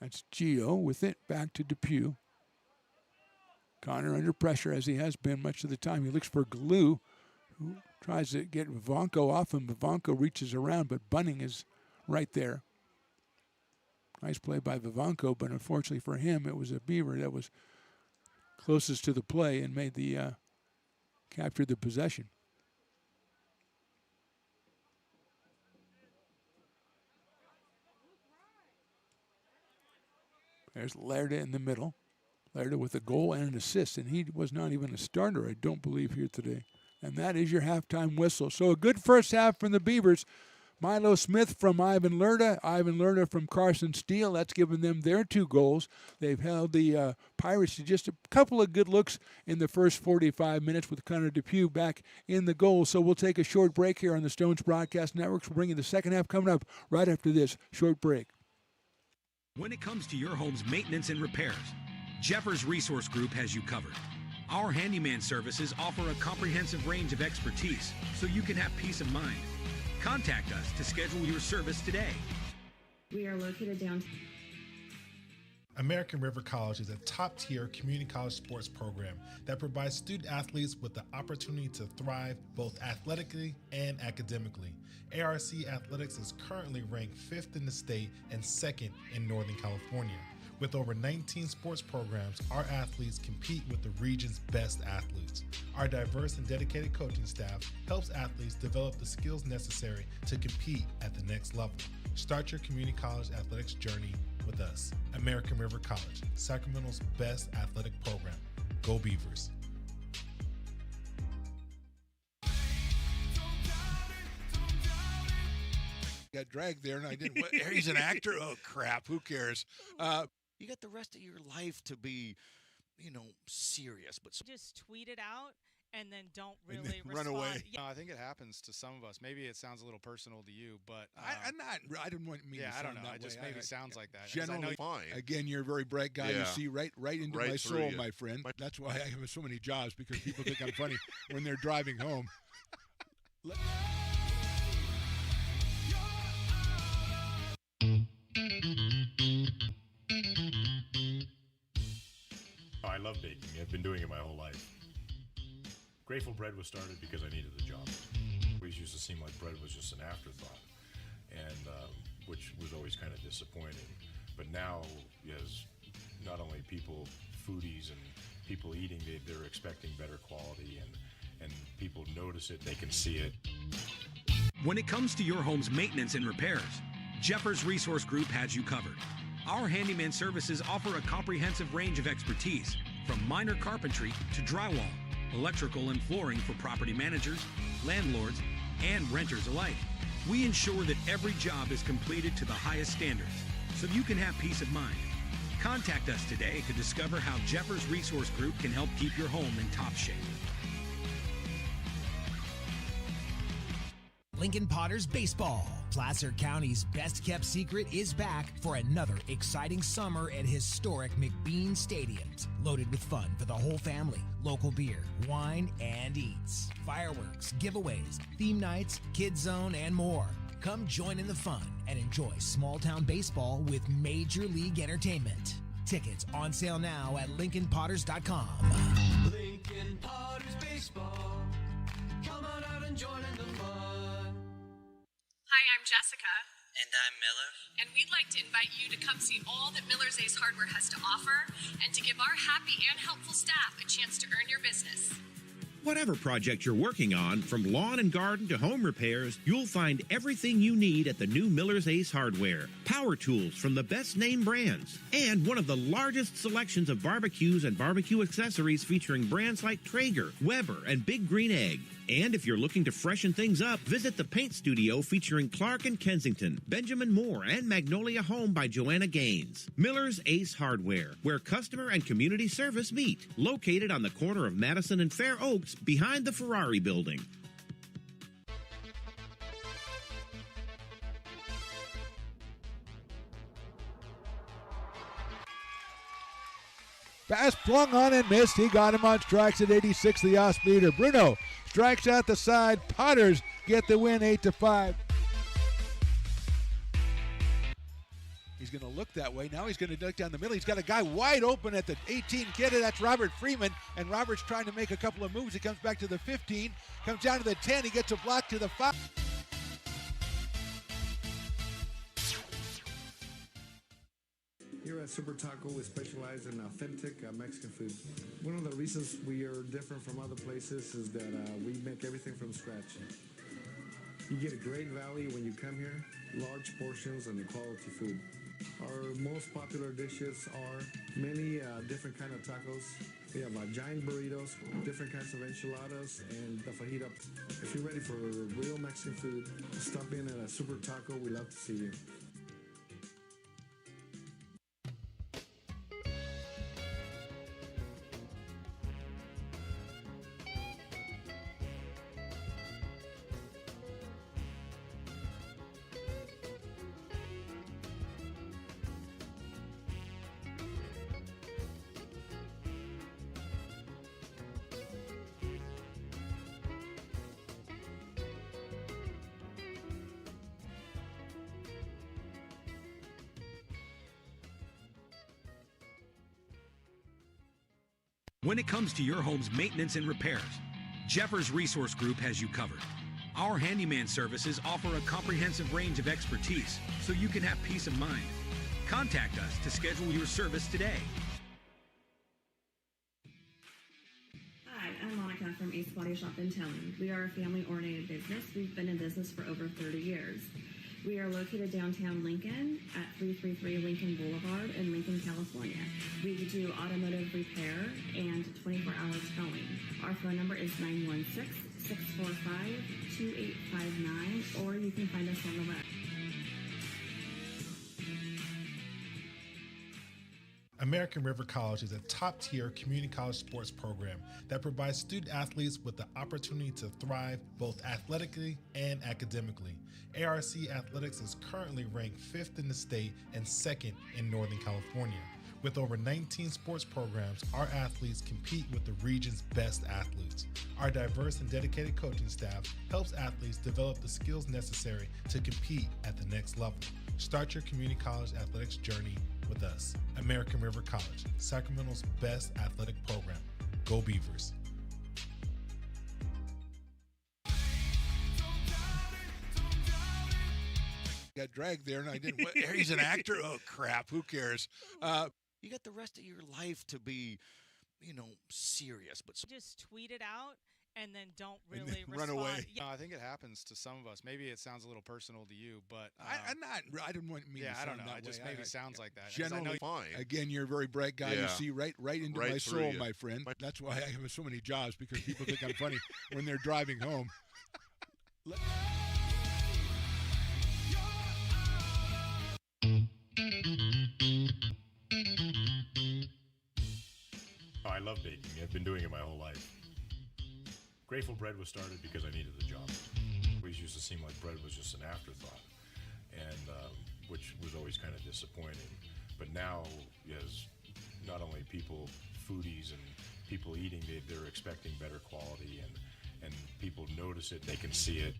That's Gio with it, back to Depew. Connor under pressure as he has been much of the time. He looks for Galoo, who tries to get Vivanco off him. Vivanco reaches around, but Bunning is right there. Nice play by Vivanco, but unfortunately for him, it was a Beaver that was closest to the play and made the captured the possession. There's Lerda in the middle. Lerda with a goal and an assist, and he was not even a starter, I don't believe, here today. And that is your halftime whistle. So a good first half from the Beavers. Milo Smith from Ivan Lerda from Carson Steele. That's given them their 2 goals. They've held the Pirates to just a couple of good looks in the first 45 minutes with Connor Depew back in the goal. So we'll take a short break here on the Stones Broadcast Networks. We'll bring you the second half coming up right after this short break. When it comes to your home's maintenance and repairs, Jeffers Resource Group has you covered. Our handyman services offer a comprehensive range of expertise so you can have peace of mind. Contact us to schedule your service today. We are located downtown. American River College is a top-tier community college sports program that provides student-athletes with the opportunity to thrive both athletically and academically. ARC Athletics is currently ranked 5th in the state and 2nd in Northern California. With over 19 sports programs, our athletes compete with the region's best athletes. Our diverse and dedicated coaching staff helps athletes develop the skills necessary to compete at the next level. Start your community college athletics journey with us. American River College, Sacramento's best athletic program. Go Beavers. Got dragged there, and I didn't. He's an actor? Oh, crap. Who cares? You got the rest of your life to be, serious. But just tweet it out and then don't really run respond. away. Yeah. I think it happens to some of us. Maybe it sounds a little personal to you, but I didn't want me. yeah, to I don't sound know. that It just way. maybe sounds like that. 'Cause I Generally, know Fine. again, you're a very bright guy. Yeah. You see right into Right my through soul, you. my friend. That's why I have so many jobs, because people think I'm funny when they're driving home. I love baking. I've been doing it my whole life. Grateful Bread was started because I needed a job. It always used to seem like bread was just an afterthought, and which was always kind of disappointing. But now, as not only people, foodies and people eating, they're expecting better quality, and people notice it, they can see it. When it comes to your home's maintenance and repairs, Jeffers Resource Group has you covered. Our handyman services offer a comprehensive range of expertise, from minor carpentry to drywall, electrical and flooring for property managers, landlords, and renters alike. We ensure that every job is completed to the highest standards, so you can have peace of mind. Contact us today to discover how Jeffers Resource Group can help keep your home in top shape. Lincoln Potters Baseball. Placer County's best-kept secret is back for another exciting summer at historic McBean Stadiums. Loaded with fun for the whole family, local beer, wine, and eats. Fireworks, giveaways, theme nights, kids zone, and more. Come join in the fun and enjoy small-town baseball with Major League Entertainment. Tickets on sale now at LincolnPotters.com. Lincoln Potters Baseball. Come on out and join in the fun. Hi, I'm Jessica. And I'm Miller. And we'd like to invite you to come see all that Miller's Ace Hardware has to offer and to give our happy and helpful staff a chance to earn your business. Whatever project you're working on, from lawn and garden to home repairs, you'll find everything you need at the new Miller's Ace Hardware. Power tools from the best name brands, and one of the largest selections of barbecues and barbecue accessories featuring brands like Traeger, Weber, and Big Green Egg. And if you're looking to freshen things up, visit the paint studio featuring Clark and Kensington, Benjamin Moore, and Magnolia Home by Joanna Gaines. Miller's Ace Hardware, where customer and community service meet. Located on the corner of Madison and Fair Oaks, behind the Ferrari building. Pass flung on and missed. He got him on strikes at 86, the off-speeder. Bruno strikes out the side. Potters get the win 8-5. He's going to look that way. Now he's going to duck down the middle. He's got a guy wide open at the 18 kid. That's Robert Freeman. And Robert's trying to make a couple of moves. He comes back to the 15, comes down to the 10. He gets a block to the 5. Here at Super Taco, we specialize in authentic Mexican food. One of the reasons we are different from other places is that we make everything from scratch. You get a great value when you come here, large portions and quality food. Our most popular dishes are many different kind of tacos. We have giant burritos, different kinds of enchiladas, and the fajita. If you're ready for real Mexican food, stop in at a Super Taco. We love to see you. When it comes to your home's maintenance and repairs, Jeffers Resource Group has you covered. Our handyman services offer a comprehensive range of expertise, so you can have peace of mind. Contact us to schedule your service today. Hi, I'm Monica from Ace Body Shop in Town. We are a family-oriented business. We've been in business for over 30 years. We are located downtown Lincoln at 333 Lincoln Boulevard in Lincoln, California. We do automotive repair and 24-hour towing. Our phone number is 916-645-2859, or you can find us on the web. American River College is a top-tier community college sports program that provides student athletes with the opportunity to thrive both athletically and academically. ARC Athletics is currently ranked 5th in the state and 2nd in Northern California. With over 19 sports programs, our athletes compete with the region's best athletes. Our diverse and dedicated coaching staff helps athletes develop the skills necessary to compete at the next level. Start your community college athletics journey with us. American River College, Sacramento's best athletic program. Go Beavers. Got dragged there, and I didn't. He's an actor. Oh crap! Who cares? You got the rest of your life to be, serious. But Just tweet it out and then don't And really then run respond. away. Yeah. I think it happens to some of us. Maybe it sounds a little personal to you, but I didn't want me. Yeah, to I don't sound know. that It just way. maybe sounds like that. 'Cause I Generally, know fine. Again, you're a very bright guy. You Yeah. see right into Right my through soul, you. my friend. That's why I have so many jobs, because people think I'm funny when they're driving home. Oh, I love baking. I've been doing it my whole life. Grateful Bread was started because I needed a job. It always used to seem like bread was just an afterthought, and which was always kind of disappointing. But now, as not only people, foodies and people eating, they're expecting better quality, and people notice it, they can see it.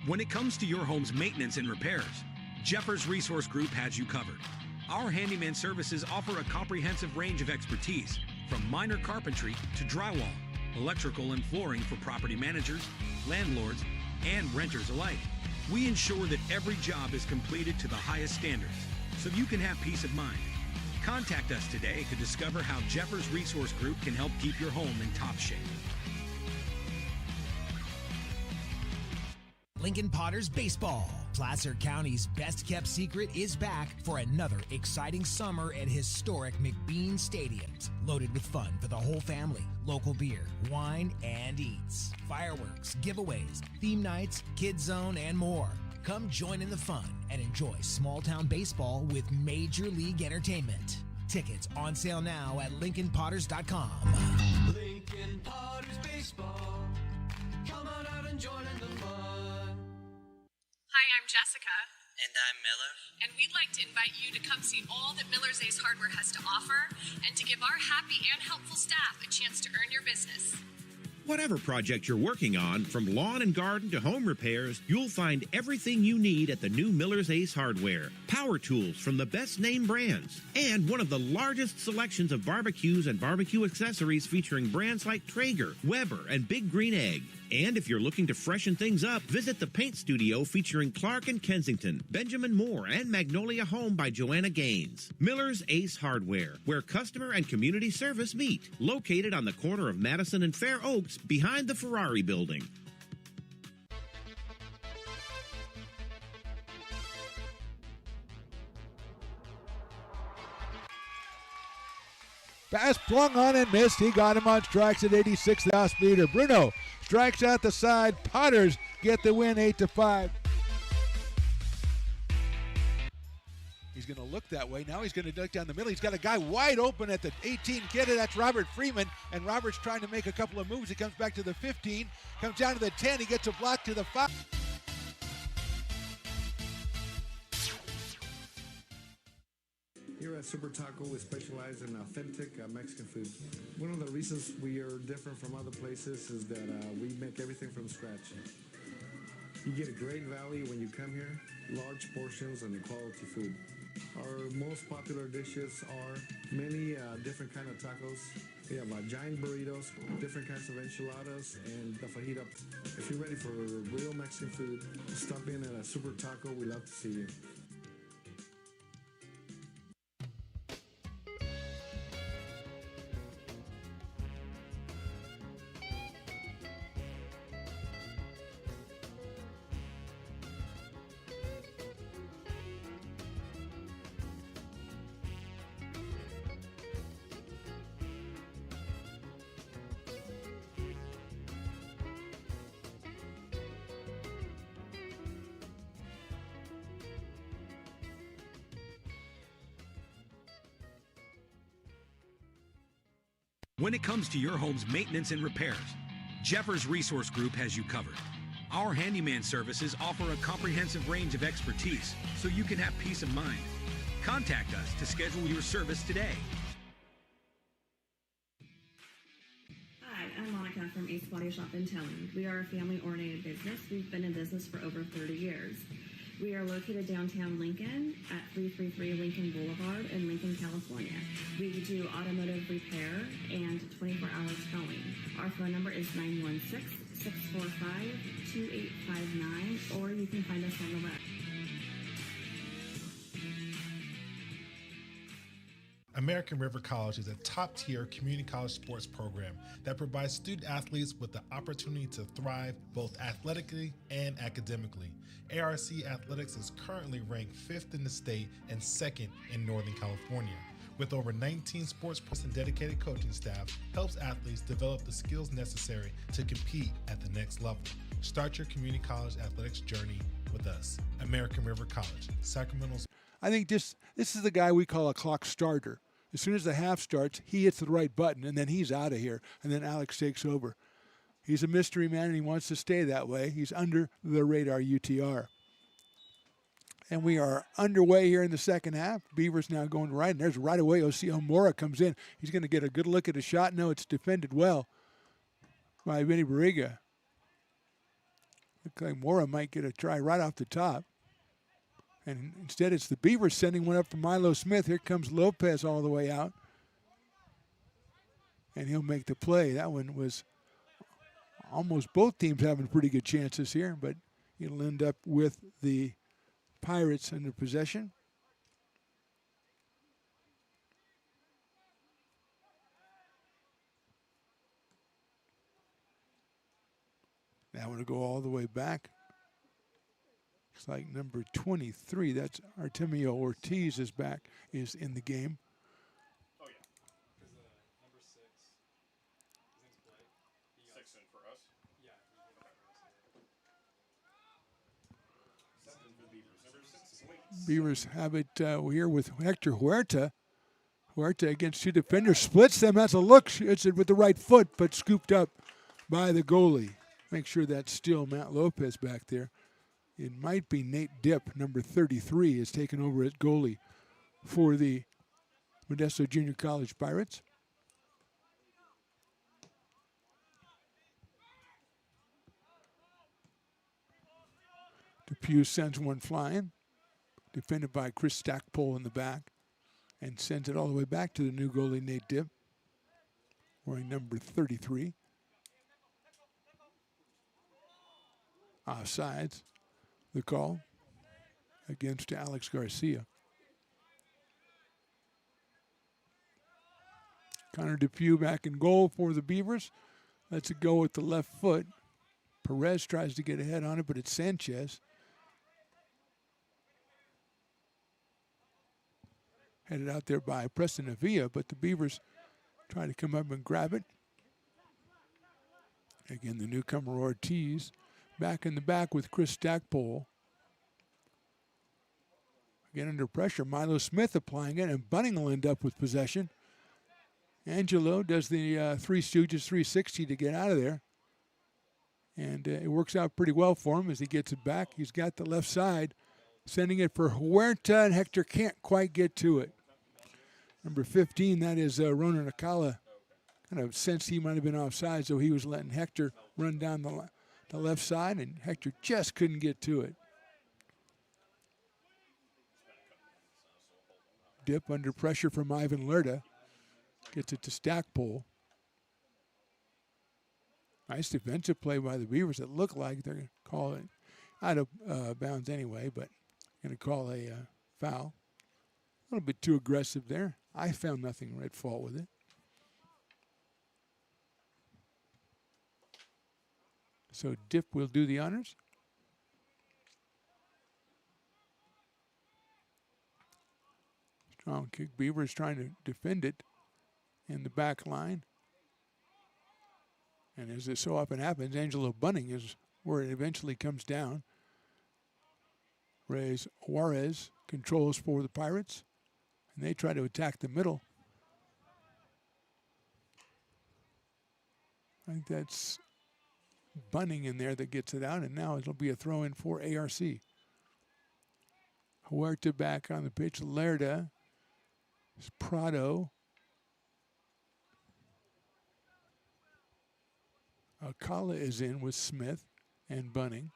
When it comes to your home's maintenance and repairs, Jeffers Resource Group has you covered. Our handyman services offer a comprehensive range of expertise, from minor carpentry to drywall, electrical and flooring for property managers, landlords, and renters alike. We ensure that every job is completed to the highest standards, so you can have peace of mind. Contact us today to discover how Jeffers Resource Group can help keep your home in top shape. Lincoln Potters Baseball. Placer County's best-kept secret is back for another exciting summer at historic McBean Stadiums. Loaded with fun for the whole family, local beer, wine, and eats. Fireworks, giveaways, theme nights, kids zone, and more. Come join in the fun and enjoy small-town baseball with Major League Entertainment. Tickets on sale now at LincolnPotters.com. Lincoln Potters Baseball. Come on out and join in the fun. Hi, I'm Jessica. And I'm Miller. And we'd like to invite you to come see all that Miller's Ace Hardware has to offer and to give our happy and helpful staff a chance to earn your business. Whatever project you're working on, from lawn and garden to home repairs, you'll find everything you need at the new Miller's Ace Hardware. Power tools from the best name brands, and one of the largest selections of barbecues and barbecue accessories featuring brands like Traeger, Weber, and Big Green Egg. And if you're looking to freshen things up, visit the paint studio featuring Clark and Kensington, Benjamin Moore, and Magnolia Home by Joanna Gaines. Miller's Ace Hardware, where customer and community service meet. Located on the corner of Madison and Fair Oaks, behind the Ferrari building. Pass flung on and missed. He got him on strikes at 86 the off-speeder. Bruno strikes out the side. Potters get the win 8-5. He's going to look that way. Now he's going to look down the middle. He's got a guy wide open at the 18 kid. That's Robert Freeman. And Robert's trying to make a couple of moves. He comes back to the 15. Comes down to the 10. He gets a block to the 5. Here at Super Taco, we specialize in authentic Mexican food. One of the reasons we are different from other places is that we make everything from scratch. You get a great value when you come here, large portions and quality food. Our most popular dishes are many different kind of tacos. We have giant burritos, different kinds of enchiladas, and the fajita. If you're ready for real Mexican food, stop in at a Super Taco. We love to see you. When it comes to your home's maintenance and repairs, Jeffers Resource Group has you covered. Our handyman services offer a comprehensive range of expertise, so you can have peace of mind. Contact us to schedule your service today. Hi, I'm Monica from Ace Body Shop in Telling. We are a family-oriented business. We've been in business for over 30 years. We are located downtown Lincoln at 333 Lincoln Boulevard in Lincoln, California. We do automotive repair and 24-hour towing. Our phone number is 916-645-2859, or you can find us on the web. American River College is a top-tier community college sports program that provides student athletes with the opportunity to thrive both athletically and academically. ARC Athletics is currently ranked 5th in the state and 2nd in Northern California. With over 19 sports and dedicated coaching staff, helps athletes develop the skills necessary to compete at the next level. Start your community college athletics journey with us. American River College, Sacramento's. I think this is the guy we call a clock starter. As soon as the half starts, he hits the right button, and then he's out of here, and then Alex takes over. He's a mystery man, and he wants to stay that way. He's under the radar UTR. And we are underway here in the second half. Beavers now going right, and there's right away Osio Mora comes in. He's going to get a good look at a shot. No, it's defended well by Vinny Barriga. Looks like Mora might get a try right off the top. And instead, it's the Beavers sending one up for Milo Smith. Here comes Lopez all the way out. And he'll make the play. That one was almost both teams having pretty good chances here, but it'll end up with the Pirates under possession. That one will go all the way back. Looks like number 23, that's Artemio Ortiz is back, is in the game. Oh, yeah. Because number 6, his name's Blake. 6 in for us? Yeah. Okay. 7 for the Beavers. Number 6 is Blake. Beavers have it here with Hector Huerta. Huerta against two defenders, splits them. That's a look. It's with the right foot, but scooped up by the goalie. Make sure that's still Matt Lopez back there. It might be Nate Dipp, number 33, is taken over at goalie for the Modesto Junior College Pirates. Depew sends one flying, defended by Chris Stackpole in the back, and sends it all the way back to the new goalie, Nate Dipp, wearing number 33. Offsides. The call against Alex Garcia. Connor Depew back in goal for the Beavers. Lets it go with the left foot. Perez tries to get ahead on it, but it's Sanchez. Headed out there by Preston Avila, but the Beavers try to come up and grab it. Again, the newcomer Ortiz. Back in the back with Chris Stackpole. Again under pressure, Milo Smith applying it, and Bunning will end up with possession. Angelo does the Three Stooges 360 to get out of there. And it works out pretty well for him as he gets it back. He's got the left side, sending it for Huerta, and Hector can't quite get to it. Number 15, that is Ronan Akala. Kind of sensed he might have been offside, so he was letting Hector run down the left side, and Hector just couldn't get to it. Dip under pressure from Ivan Lerda. Gets it to Stackpole. Nice defensive play by the Beavers. It looked like they're going to call it out of bounds anyway, but going to call a foul. A little bit too aggressive there. I found nothing red fault with it. So Dip will do the honors. Strong kick. Beavers trying to defend it in the back line. And as it so often happens, Angelo Bunning is where it eventually comes down. Reyes Juarez controls for the Pirates. And they try to attack the middle. I think that's Bunning in there that gets it out, and now it'll be a throw-in for ARC. Huerta back on the pitch. Lerda. Prado. Alcala is in with Smith and Bunning.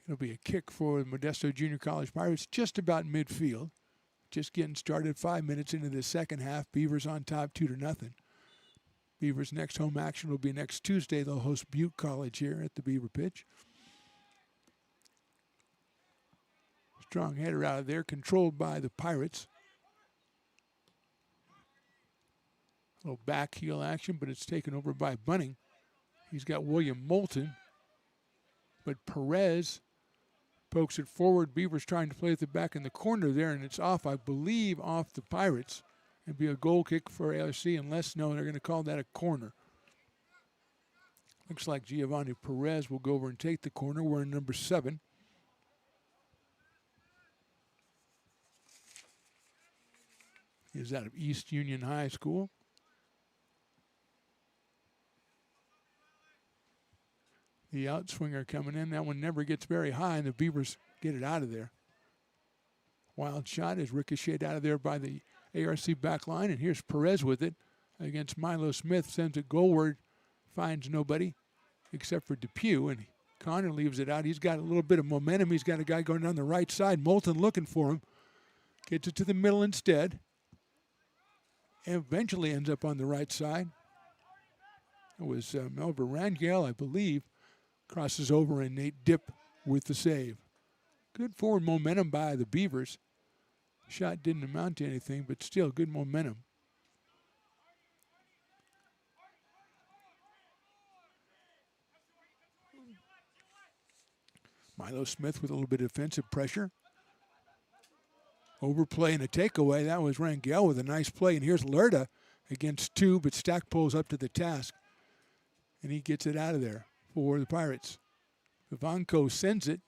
It'll be a kick for the Modesto Junior College Pirates just about midfield. Just getting started 5 minutes into the second half. Beavers on top 2-0. Beavers' next home action will be next Tuesday. They'll host Butte College here at the Beaver pitch. Strong header out of there, controlled by the Pirates. A little back heel action, but it's taken over by Bunning. He's got William Moulton, but Perez pokes it forward. Beavers trying to play at the back in the corner there, and it's off, I believe, off the Pirates. It'd be a goal kick for ARC, unless, no, they're going to call that a corner. Looks like Giovanni Perez will go over and take the corner. We're in number 7. He's out of East Union High School. The outswinger coming in. That one never gets very high, and the Beavers get it out of there. Wild shot is ricocheted out of there by the ARC back line, and here's Perez with it against Milo Smith. Sends it goalward, finds nobody except for Depew, and Connor leaves it out. He's got a little bit of momentum. He's got a guy going down the right side. Moulton looking for him. Gets it to the middle instead. And eventually ends up on the right side. It was Melvin Rangel, I believe. Crosses over, and Nate Dipp with the save. Good forward momentum by the Beavers. Shot didn't amount to anything, but still good momentum. Milo Smith with a little bit of defensive pressure. Overplay and a takeaway. That was Rangel with a nice play. And here's Lerda against 2, but Stackpole's up to the task. And he gets it out of there for the Pirates. Ivanko sends it.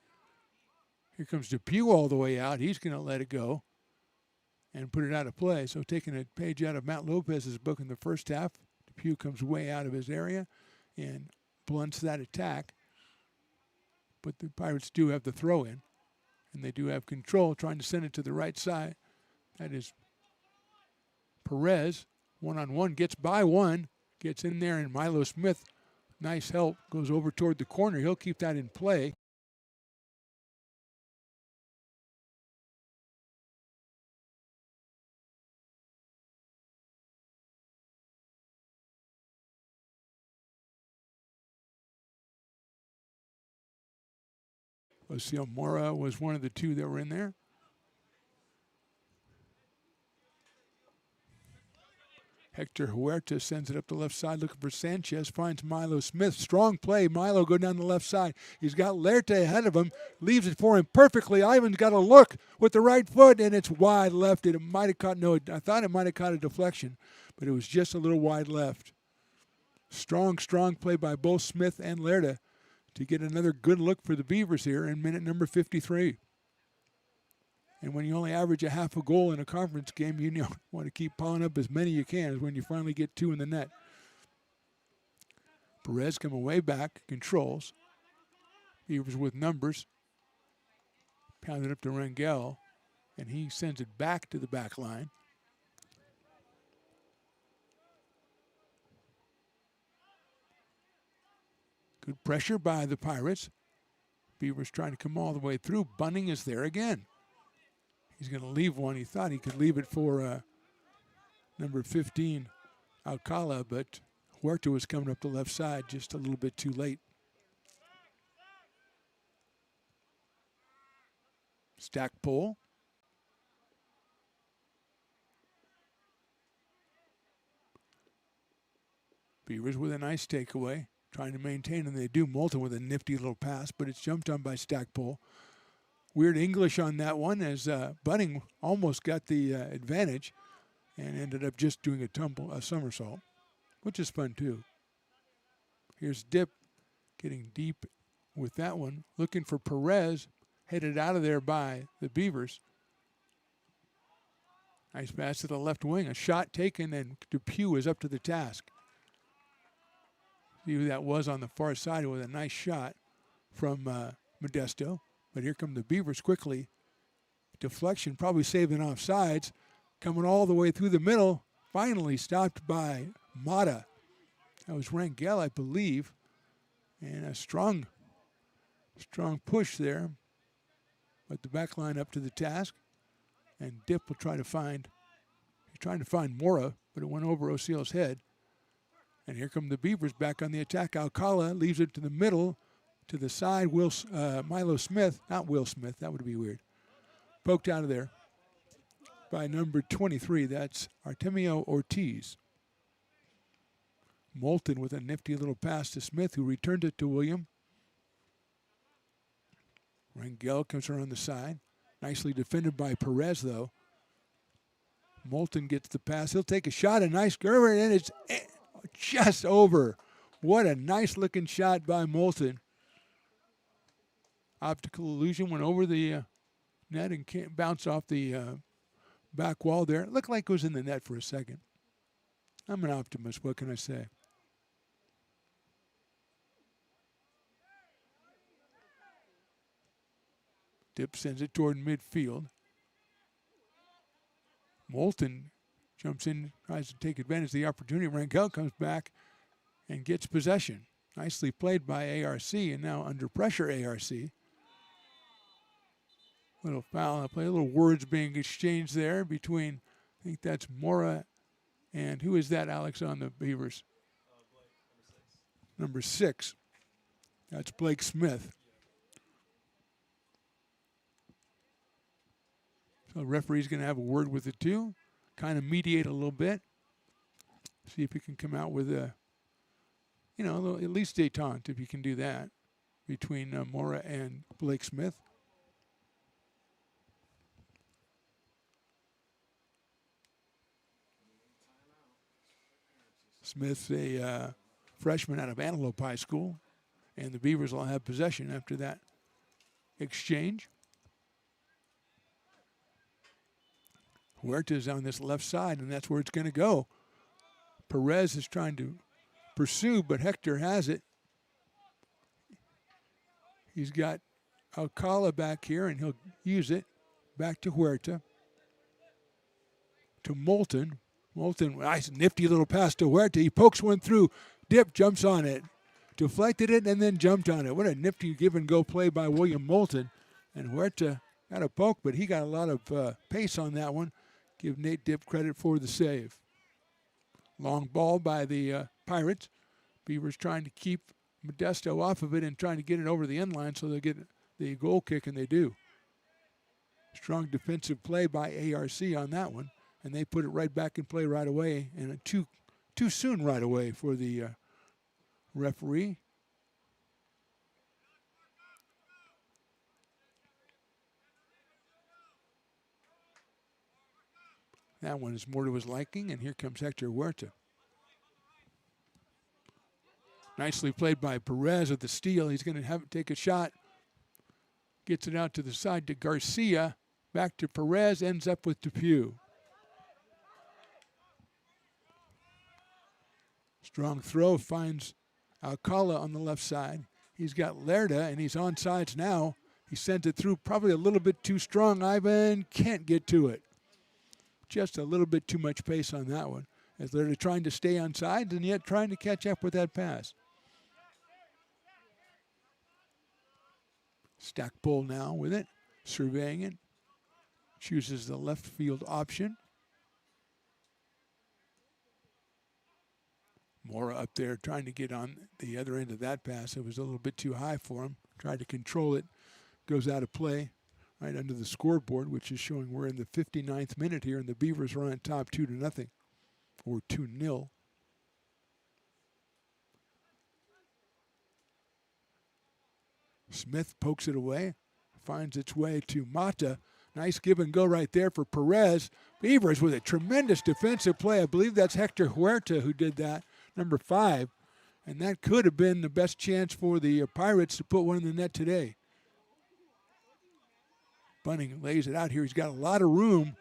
Here comes Depew all the way out. He's going to let it go and put it out of play. So taking a page out of Matt Lopez's book in the first half, Depew comes way out of his area and blunts that attack. But the Pirates do have the throw in, and they do have control, trying to send it to the right side. That is Perez, one-on-one, gets by one, gets in there, and Milo Smith, nice help, goes over toward the corner. He'll keep that in play. Osio Mora was one of the 2 that were in there. Hector Huerta sends it up the left side looking for Sanchez, finds Milo Smith. Strong play. Milo go down the left side. He's got Lerte ahead of him, leaves it for him perfectly. Ivan's got a look with the right foot, and it's wide left. It might have caught, no, I thought it might have caught a deflection, but it was just a little wide left. Strong play by both Smith and Lerda to get another good look for the Beavers here in minute number 53. And when you only average a half a goal in a conference game, you want to keep piling up as many you can as when you finally get 2 in the net. Perez coming way back, controls. Beavers with numbers. Pounded up to Rangel, and he sends it back to the back line. Good pressure by the Pirates. Beavers trying to come all the way through. Bunning is there again. He's going to leave one. He thought he could leave it for number 15, Alcala, but Huerta was coming up the left side just a little bit too late. Stackpole. Beavers with a nice takeaway. Trying to maintain, and they do. Moulton with a nifty little pass, but it's jumped on by Stackpole. Weird English on that one, as Bunning almost got the advantage and ended up just doing a somersault, which is fun too. Here's Dipp getting deep with that one, looking for Perez, headed out of there by the Beavers. Nice pass to the left wing, a shot taken, and Depew is up to the task. See who that was on the far side with a nice shot from Modesto. But here come the Beavers quickly. Deflection, probably saving offsides. Coming all the way through the middle. Finally stopped by Mata. That was Rangel, I believe. And a strong Strong push there. But the back line up to the task. And Dip will try to find, he's trying to find Mora, but it went over O'Seal's head. And here come the Beavers back on the attack. Alcala leaves it to the middle, to the side. Milo Smith, not Will Smith, that would be weird. Poked out of there by number 23. That's Artemio Ortiz. Moulton with a nifty little pass to Smith, who returned it to William. Rangel comes around the side. Nicely defended by Perez, though. Moulton gets the pass. He'll take a shot, a nice Gerber, and it's just over. What a nice-looking shot by Moulton. Optical illusion went over the net and can't bounce off the back wall there. It looked like it was in the net for a second. I'm an optimist. What can I say? Dip sends it toward midfield. Moulton jumps in, tries to take advantage of the opportunity. Rangel comes back and gets possession. Nicely played by ARC, and now under pressure ARC. Little foul play, little words being exchanged there between, I think that's Mora and who is that, Alex, on the Beavers? Number 6. That's Blake Smith. So the referee's going to have a word with the two, kind of mediate a little bit, see if he can come out with a, you know, a little, at least détente, if you can do that, between Mora and Blake Smith. Smith's a freshman out of Antelope High School, and the Beavers will have possession after that exchange. Huerta's on this left side, and that's where it's going to go. Perez is trying to pursue, but Hector has it. He's got Alcala back here, and he'll use it. Back to Huerta. To Moulton. Moulton, nice nifty little pass to Huerta. He pokes one through. Dip jumps on it. Deflected it and then jumped on it. What a nifty give-and-go play by William Moulton. And Huerta got a poke, but he got a lot of pace on that one. Give Nate Dip credit for the save. Long ball by the Pirates. Beavers trying to keep Modesto off of it and trying to get it over the end line so they'll get the goal kick, and they do. Strong defensive play by ARC on that one, and they put it right back in play right away, and too soon right away for the referee. That one is more to his liking, and here comes Hector Huerta. Nicely played by Perez with the steal. He's going to have it take a shot. Gets it out to the side to Garcia. Back to Perez, ends up with Depew. Strong throw, finds Alcala on the left side. He's got Lerda, and he's on sides now. He sent it through probably a little bit too strong. Ivan can't get to it. Just a little bit too much pace on that one, as they're trying to stay on sides and yet trying to catch up with that pass. Stackpole now with it, surveying it. Chooses the left field option. Mora up there trying to get on the other end of that pass. It was a little bit too high for him. Tried to control it. Goes out of play. Right under the scoreboard, which is showing we're in the 59th minute here, and the Beavers are on top 2-0, or 2-0. Smith pokes it away, finds its way to Mata. Nice give and go right there for Perez. Beavers with a tremendous defensive play. I believe that's Hector Huerta who did that, number 5. And that could have been the best chance for the Pirates to put one in the net today. Bunning lays it out here. He's got a lot of room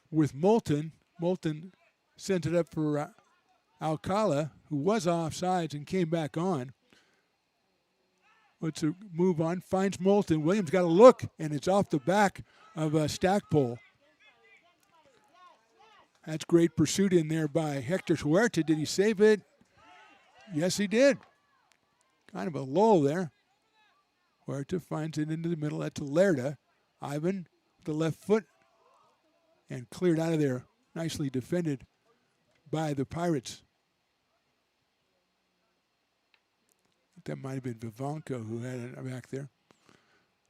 with Moulton. Moulton sent it up for Alcala, who was offsides and came back on. Let's move on. Finds Moulton. Williams got a look, and it's off the back of Stackpole. That's great pursuit in there by Hector Huerta. Did he save it? Yes, he did. Kind of a lull there. Huerta finds it into the middle. That's Lerda. Ivan, the left foot, and cleared out of there. Nicely defended by the Pirates. That might have been Vivanco who had it back there.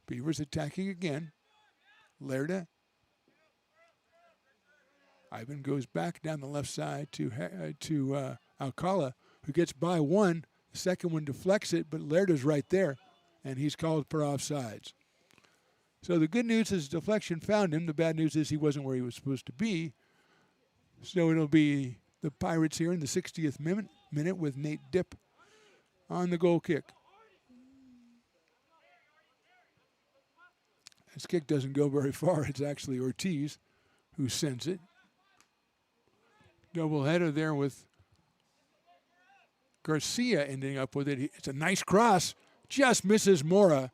Beavers attacking again. Lerda. Ivan goes back down the left side to Alcala, who gets by one. The second one deflects it, but Lerda's right there, and he's called for offsides. So the good news is deflection found him. The bad news is he wasn't where he was supposed to be. So it'll be the Pirates here in the 60th minute with Nate Dipp on the goal kick. His kick doesn't go very far. It's actually Ortiz who sends it. Doubleheader there with Garcia ending up with it. It's a nice cross. Just misses Mora.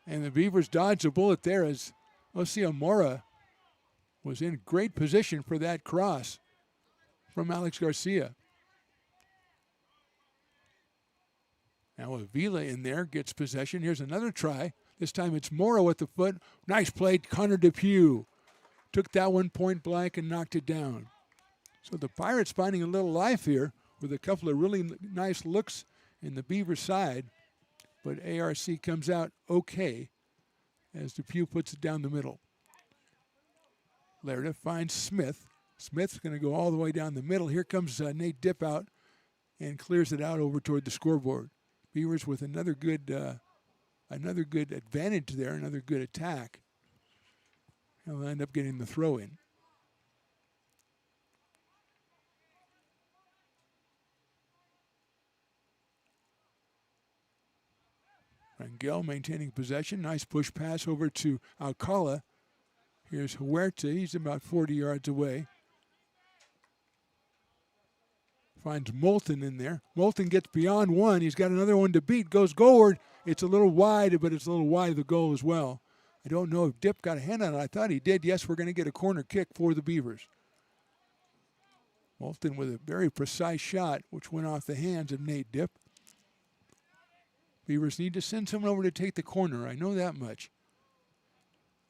And the Beavers dodged a bullet there as Osea Mora was in great position for that cross from Alex Garcia. Now Avila in there gets possession. Here's another try. This time it's Mora with the foot. Nice play. Connor Depew took that one point blank and knocked it down. So the Pirates finding a little life here with a couple of really nice looks in the Beaver side. But ARC comes out okay as Depew puts it down the middle. Lerda finds Smith. Smith's going to go all the way down the middle. Here comes Nate Dipp out and clears it out over toward the scoreboard. Beavers with another good advantage there, another good attack. He'll end up getting the throw in. Rangel maintaining possession. Nice push pass over to Alcala. Here's Huerta. He's about 40 yards away. Finds Moulton in there. Moulton gets beyond one. He's got another one to beat. Goes goalward. It's a little wide, but it's a little wide of the goal as well. I don't know if Dipp got a hand on it. I thought he did. Yes, we're going to get a corner kick for the Beavers. Moulton with a very precise shot, which went off the hands of Nate Dipp. Beavers need to send someone over to take the corner. I know that much.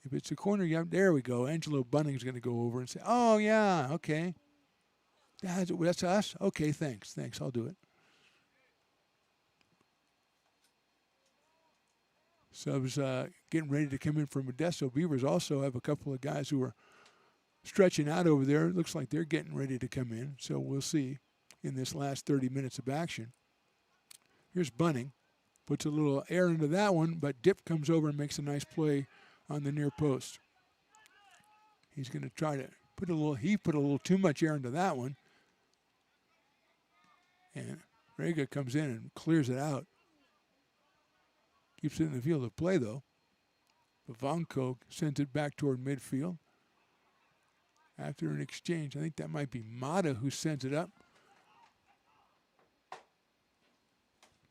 If it's a corner, there we go. Angelo Bunning's going to go over and say, oh, yeah, okay. That's us? Okay, thanks. I'll do it. Subs getting ready to come in for Modesto. Beavers also have a couple of guys who are stretching out over there. It looks like they're getting ready to come in. So we'll see in this last 30 minutes of action. Here's Bunning. Puts a little air into that one, but Dipp comes over and makes a nice play on the near post. He's going to try to put a little too much air into that one. And Rega comes in and clears it out. Keeps it in the field of play, though. Vivanco sends it back toward midfield. After an exchange, I think that might be Mata who sends it up.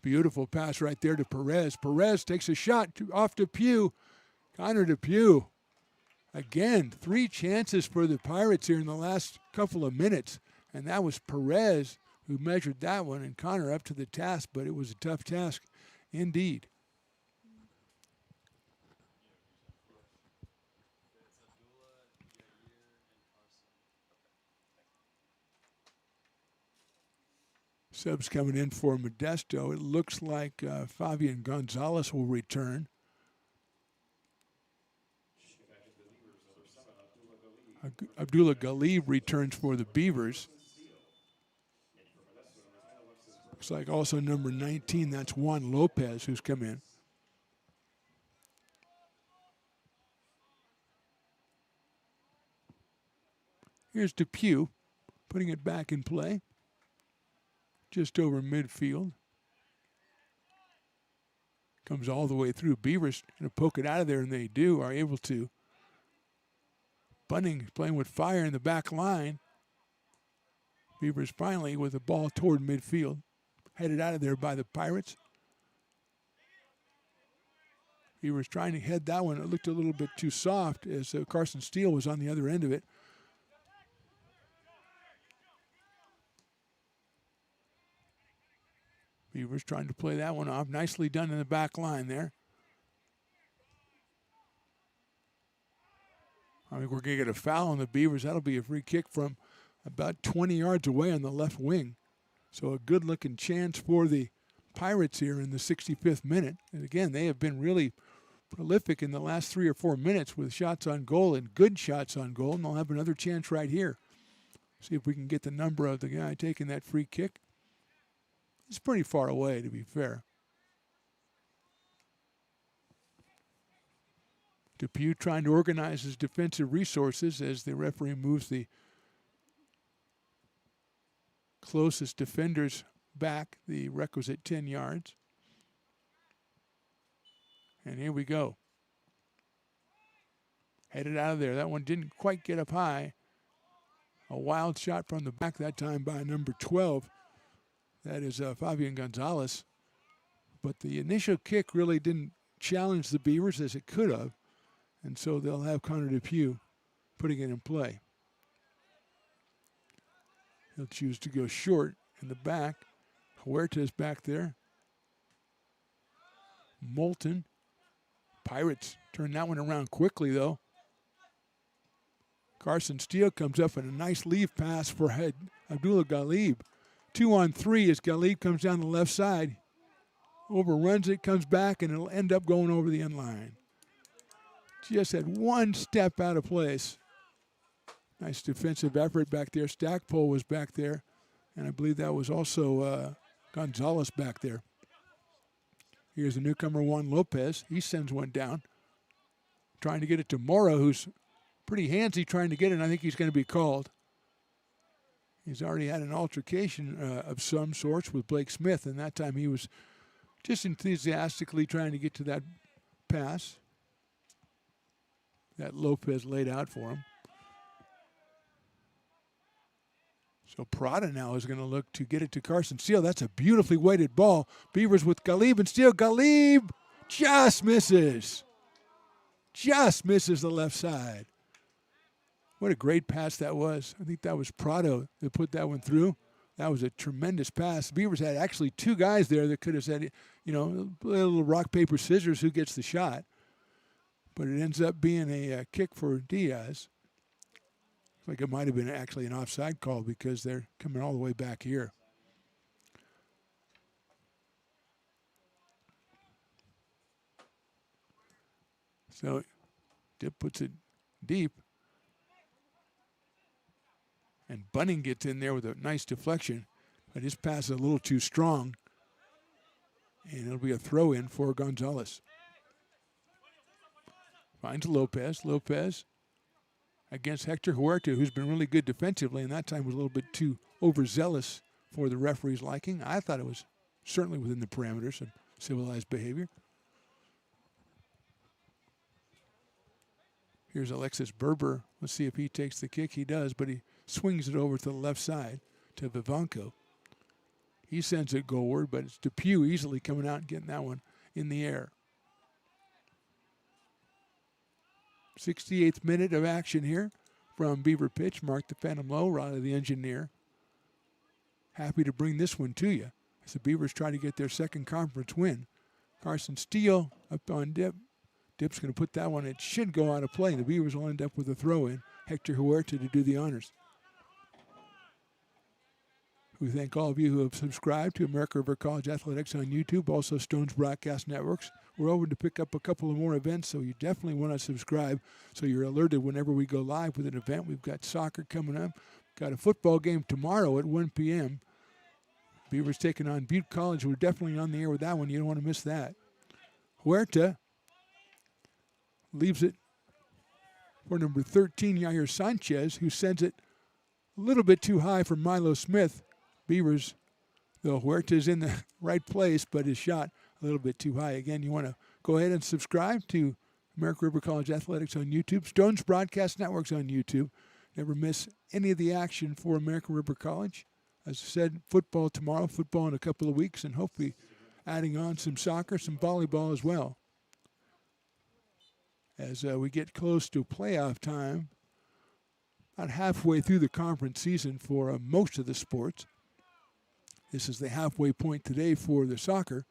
Beautiful pass right there to Perez. Perez takes a shot off Depew. Connor Depew. Again, 3 chances for the Pirates here in the last couple of minutes. And that was Perez who measured that one, and Connor up to the task, but it was a tough task indeed. Subs coming in for Modesto. It looks like Fabian Gonzalez will return. Abdullah Galib returns for the Beavers. Looks like also number 19, that's Juan Lopez who's come in. Here's Depew putting it back in play. Just over midfield. Comes all the way through. Beavers going to poke it out of there, and they do, are able to. Bunning playing with fire in the back line. Beavers finally with the ball toward midfield. Headed out of there by the Pirates. Beavers trying to head that one. It looked a little bit too soft as Carson Steele was on the other end of it. Beavers trying to play that one off. Nicely done in the back line there. I mean, we're going to get a foul on the Beavers. That'll be a free kick from about 20 yards away on the left wing. So a good-looking chance for the Pirates here in the 65th minute. And again, they have been really prolific in the last 3 or 4 minutes with shots on goal and good shots on goal. And they'll have another chance right here. See if we can get the number of the guy taking that free kick. It's pretty far away, to be fair. Depew trying to organize his defensive resources as the referee moves the closest defenders back the requisite 10 yards. And here we go. Headed out of there. That one didn't quite get up high. A wild shot from the back that time by number 12. That is Fabian Gonzalez. But the initial kick really didn't challenge the Beavers as it could have. And so they'll have Connor Depew putting it in play. He'll choose to go short in the back. Huerta's back there. Moulton. Pirates turn that one around quickly, though. Carson Steele comes up in a nice leave pass for Abdullah Galib. 2-on-3 as Galib comes down the left side. Overruns it, comes back, and it'll end up going over the end line. Just had one step out of place. Nice defensive effort back there. Stackpole was back there. And I believe that was also Gonzalez back there. Here's the newcomer, Juan Lopez. He sends one down. Trying to get it to Mora, who's pretty handsy trying to get it, and I think he's going to be called. He's already had an altercation of some sorts with Blake Smith, and that time he was just enthusiastically trying to get to that pass that Lopez laid out for him. So Prada now is going to look to get it to Carson Steele. That's a beautifully weighted ball. Beavers with Galib and Steele. Galib just misses. Just misses the left side. What a great pass that was. I think that was Prado that put that one through. That was a tremendous pass. The Beavers had actually two guys there that could have said, you know, a little rock, paper, scissors, who gets the shot. But it ends up being a kick for Diaz. Like it might have been actually an offside call because they're coming all the way back here. So Dip puts it deep. And Bunning gets in there with a nice deflection. But his pass is a little too strong. And it'll be a throw in for Gonzalez. Finds Lopez. Lopez against Hector Huerta, who's been really good defensively, and that time was a little bit too overzealous for the referee's liking. I thought it was certainly within the parameters of civilized behavior. Here's Alexis Berber. Let's see if he takes the kick. He does, but he swings it over to the left side to Vivanco. He sends it goalward, but it's Depew easily coming out and getting that one in the air. 68th minute of action here from Beaver Pitch. Mark the Phantom Low, Riley the Engineer. Happy to bring this one to you as the Beavers try to get their second conference win. Carson Steele up on Dip. Dip's going to put that one. It should go out of play. The Beavers will end up with a throw-in. Hector Huerta to do the honors. We thank all of you who have subscribed to American River College Athletics on YouTube, also Stone's Broadcast Networks. We're over to pick up a couple of more events, so you definitely want to subscribe so you're alerted whenever we go live with an event. We've got soccer coming up. Got a football game tomorrow at 1 p.m. Beavers taking on Butte College. We're definitely on the air with that one. You don't want to miss that. Huerta leaves it for number 13, Yair Sanchez, who sends it a little bit too high for Milo Smith. Beavers, though Huerta's in the right place, but his shot a little bit too high. Again, you want to go ahead and subscribe to American River College Athletics on YouTube. Stone's Broadcast Networks on YouTube. Never miss any of the action for American River College. As I said, football tomorrow, football in a couple of weeks, and hopefully adding on some soccer, some volleyball as well. As we get close to playoff time, about halfway through the conference season for most of the sports. This is the halfway point today for the soccer.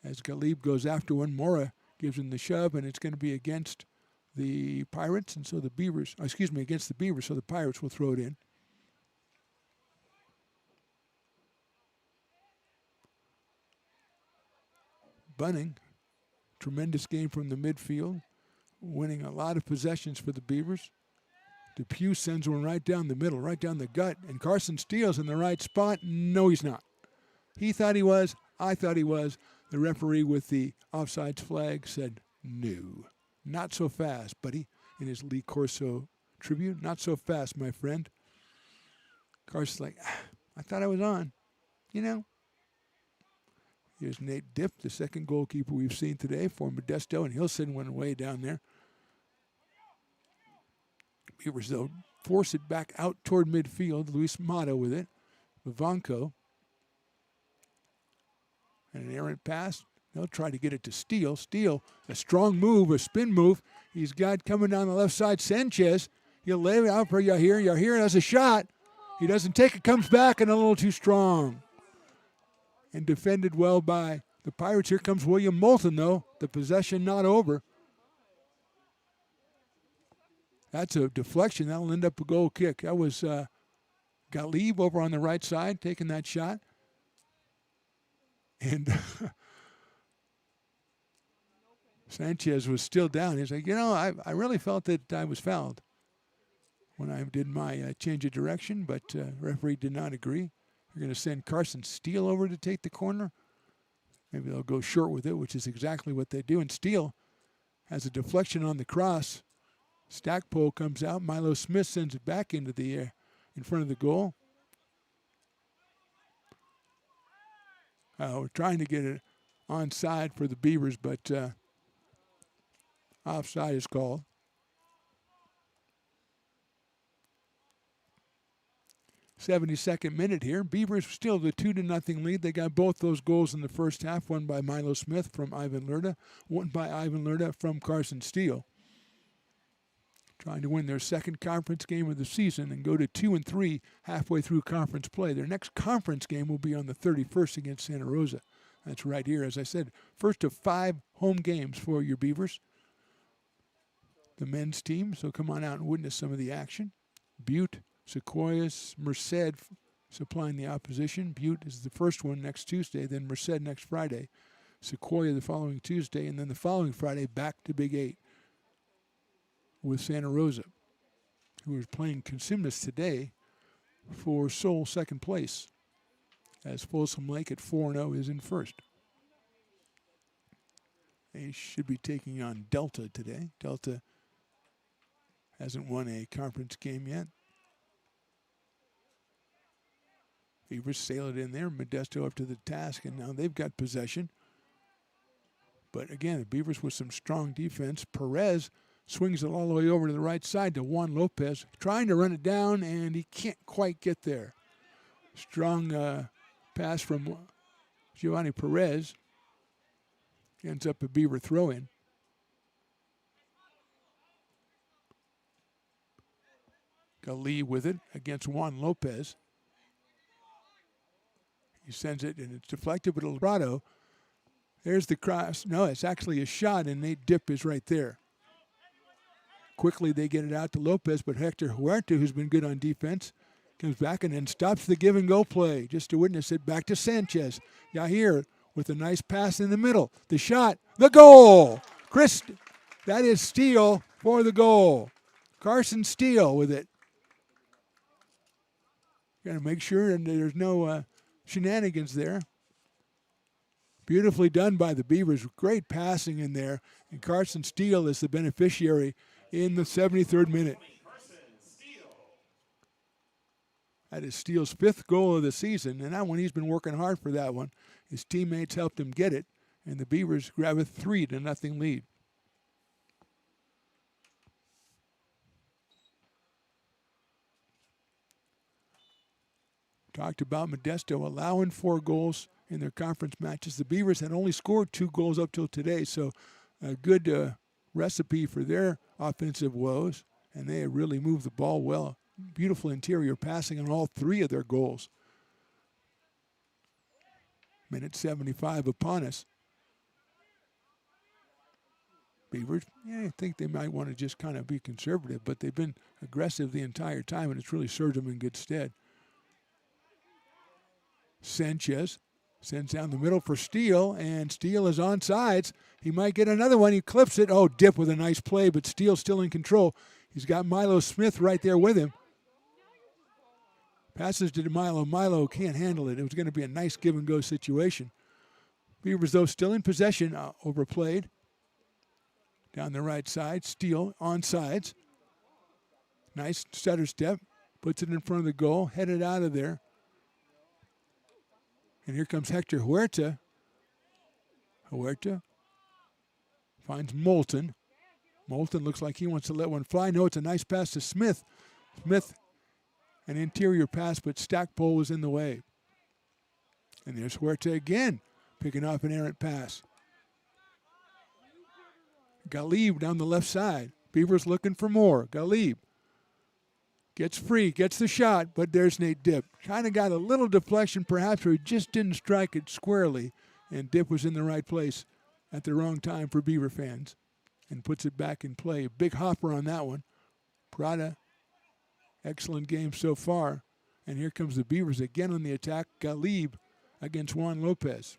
As Galib goes after one, Mora gives him the shove, and it's going to be against the Pirates, and so the Beavers, against the Beavers, so the Pirates will throw it in. Bunning, tremendous game from the midfield, winning a lot of possessions for the Beavers. Depew sends one right down the middle, right down the gut, and Carson Steele's in the right spot. No, he's not. He thought he was. I thought he was. The referee with the offsides flag said, no, not so fast, buddy, in his Lee Corso tribute. Not so fast, my friend. Carson's like, I thought I was on, you know. Here's Nate Dipp, the second goalkeeper we've seen today for Modesto, and he'll send one way down there. Beavers, though, force it back out toward midfield. Luis Mato with it. Vivanco. And an errant pass. They'll try to get it to Steele. Steele, a strong move, a spin move. He's got coming down the left side, Sanchez. He'll lay it out for Yahir. Yahir has a shot. He doesn't take it, comes back, and a little too strong. And defended well by the Pirates. Here comes William Moulton, though. The possession not over. That's a deflection. That'll end up a goal kick. That was Galib over on the right side taking that shot. And Sanchez was still down. He's like, I really felt that I was fouled when I did my change of direction, but referee did not agree. You're going to send Carson Steele over to take the corner. Maybe they'll go short with it, which is exactly what they do. And Steele has a deflection on the cross. Stackpole comes out. Milo Smith sends it back into the air in front of the goal. We're trying to get it onside for the Beavers, but offside is called. 72nd minute here. Beavers still the 2-0 lead. They got both those goals in the first half, one by Milo Smith from Ivan Lerda, one by Ivan Lerda from Carson Steele. Trying to win their second conference game of the season and go to 2-3 halfway through conference play. Their next conference game will be on the 31st against Santa Rosa. That's right here, as I said, first of 5 home games for your Beavers. The men's team, so come on out and witness some of the action. Butte, Sequoias, Merced supplying the opposition. Butte is the first one next Tuesday, then Merced next Friday. Sequoia the following Tuesday, and then the following Friday back to Big 8 with Santa Rosa, who is playing Consumnes today for sole second place, as Folsom Lake at 4-0 is in first. They should be taking on Delta today. Delta hasn't won a conference game yet. Beavers sail it in there. Modesto up to the task, and now they've got possession. But again, the Beavers with some strong defense. Perez swings it all the way over to the right side to Juan Lopez, trying to run it down, and he can't quite get there. Strong pass from Giovanni Perez. Ends up a Beaver throw-in. Gali with it against Juan Lopez. He sends it, and it's deflected, but Alvarado. There's the cross. No, it's actually a shot, and Nate Dipp is right there. Quickly, they get it out to Lopez, but Hector Huerta, who's been good on defense, comes back and then stops the give-and-go play just to witness it back to Sanchez. Yahir with a nice pass in the middle. The shot, the goal. Chris, that is Steele for the goal. Carson Steele with it. Got to make sure and there's no shenanigans there. Beautifully done by the Beavers. Great passing in there. And Carson Steele is the beneficiary in the 73rd minute. That is Steele's 5th goal of the season. And that one, he's been working hard for that one. His teammates helped him get it. And the Beavers grab a 3-0 lead. Talked about Modesto allowing 4 goals in their conference matches. The Beavers had only scored 2 goals up till today, so a good recipe for their offensive woes, and they really moved the ball well. Beautiful interior passing on all 3 of their goals. Minute 75 upon us. Beavers, yeah, I think they might want to just kind of be conservative, but they've been aggressive the entire time, and it's really served them in good stead. Sanchez sends down the middle for Steele, and Steele is on sides. He might get another one. He clips it. Oh, Dip with a nice play, but Steele's still in control. He's got Milo Smith right there with him. Passes to Milo. Milo can't handle it. It was going to be a nice give-and-go situation. Beavers, though, still in possession. Overplayed. Down the right side. Steele on sides. Nice stutter step. Puts it in front of the goal. Headed out of there. And here comes Hector Huerta. Huerta finds Moulton. Moulton looks like he wants to let one fly. No, it's a nice pass to Smith. Smith, an interior pass, but Stackpole was in the way. And there's Huerta again, picking off an errant pass. Galib down the left side. Beavers looking for more. Galib gets free, gets the shot, but there's Nate Dip. Kind of got a little deflection perhaps, or he just didn't strike it squarely, and Dip was in the right place at the wrong time for Beaver fans and puts it back in play. Big hopper on that one. Prada, excellent game so far. And here comes the Beavers again on the attack. Galib against Juan Lopez.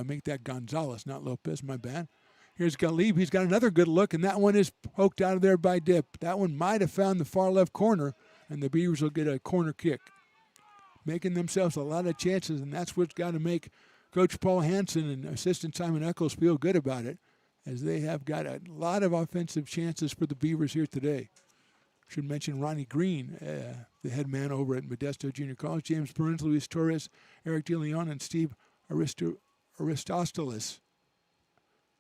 Make that Gonzalez, not Lopez, my bad. Here's Galib. He's got another good look, and that one is poked out of there by Dip. That one might have found the far left corner, and the Beavers will get a corner kick. Making themselves a lot of chances, and that's what's got to make Coach Paul Hansen and assistant Simon Eccles feel good about it, as they have got a lot of offensive chances for the Beavers here today. Should mention Ronnie Green, the head man over at Modesto Junior College, James Burns, Luis Torres, Eric DeLeon, and Steve Aristotelis.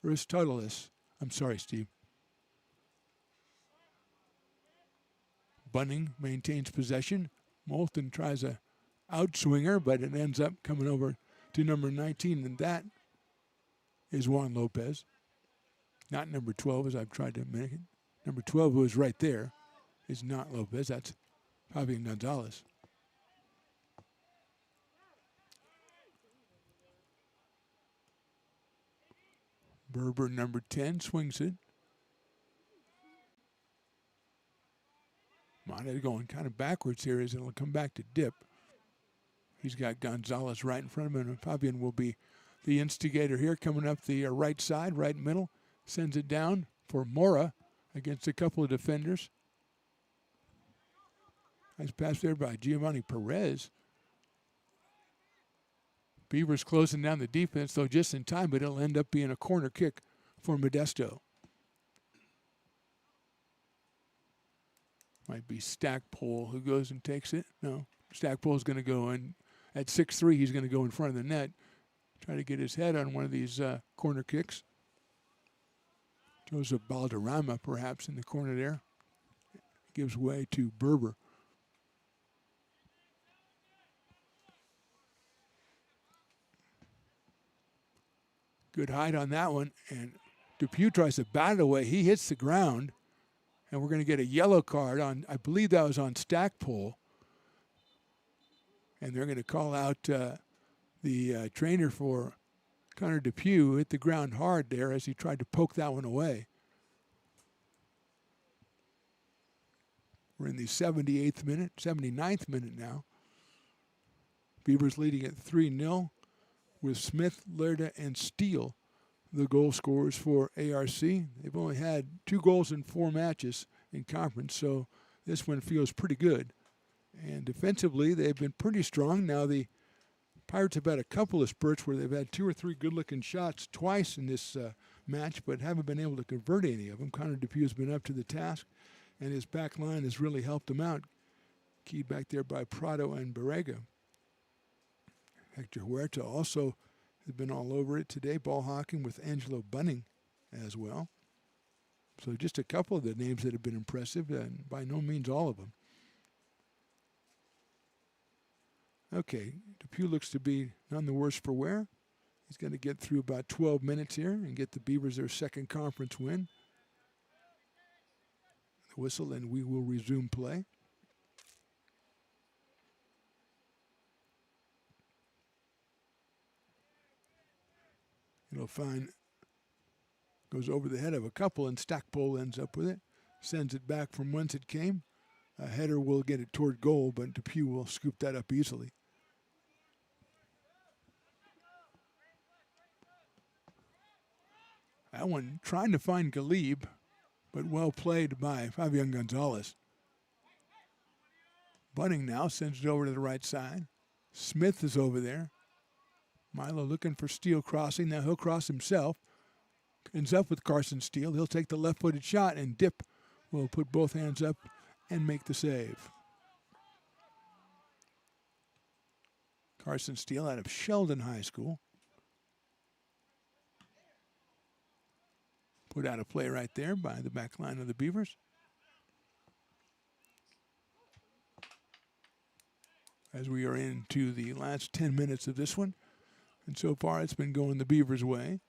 I'm sorry, Steve. Bunning maintains possession. Moulton tries a outswinger, but it ends up coming over to number 19, and that is Juan Lopez. Not number 12, as I've tried to make it. Number 12, who was right there, is not Lopez. That's Fabian Gonzalez. Berber, number 10, swings it. Moneta going kind of backwards here as it'll come back to Dip. He's got Gonzalez right in front of him, and Fabian will be the instigator here, coming up the right side, right middle. Sends it down for Mora against a couple of defenders. Nice pass there by Giovanni Perez. Beavers closing down the defense, though just in time, but it'll end up being a corner kick for Modesto. Might be Stackpole who goes and takes it. No, Stackpole's going to go in. At 6'3", he's going to go in front of the net. Try to get his head on one of these corner kicks. Joseph Balderrama perhaps in the corner there. Gives way to Berber. Good height on that one, and Depew tries to bat it away. He hits the ground, and we're going to get a yellow card on, I believe that was on Stackpole. And they're going to call out the trainer for Connor Depew, who hit the ground hard there as he tried to poke that one away. We're in the 79th minute now. Beavers leading at 3-0 with Smith, Lerda, and Steele, the goal scorers for ARC. They've only had 2 goals in 4 matches in conference, so this one feels pretty good. And defensively, they've been pretty strong. Now the Pirates have had a couple of spurts where they've had 2 or 3 good-looking shots twice in this match, but haven't been able to convert any of them. Connor Depew has been up to the task, and his back line has really helped him out. Keyed back there by Prado and Barrega. Hector Huerta also has been all over it today, ball hawking with Angelo Bunning as well. So just a couple of the names that have been impressive, and by no means all of them. Okay, Depew looks to be none the worse for wear. He's going to get through about 12 minutes here and get the Beavers their second conference win. The whistle, and we will resume play. It'll find, goes over the head of a couple, and Stackpole ends up with it. Sends it back from whence it came. A header will get it toward goal, but Depew will scoop that up easily. That one trying to find Galib, but well played by Fabian Gonzalez. Bunning now sends it over to the right side. Smith is over there. Milo looking for Steele crossing. Now he'll cross himself. Ends up with Carson Steele. He'll take the left-footed shot, and Dip will put both hands up and make the save. Carson Steele out of Sheldon High School. Put out a play right there by the back line of the Beavers. As we are into the last 10 minutes of this one. And so far it's been going the Beavers' way.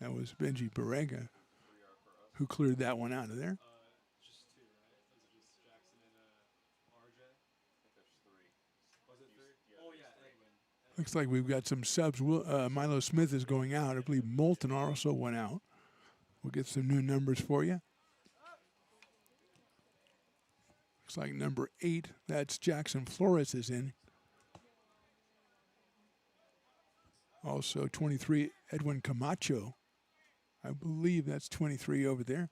That was Benji Barega who cleared that one out of there. Just two, right? Was it just Jackson and RJ? I think there's three. Was it three? Oh, yeah, Edwin. Looks like we've got some subs. Milo Smith is going out. I believe Moulton also went out. We'll get some new numbers for you. Looks like number 8, that's Jackson Flores, is in. Also 23, Edwin Camacho. I believe that's 23 over there.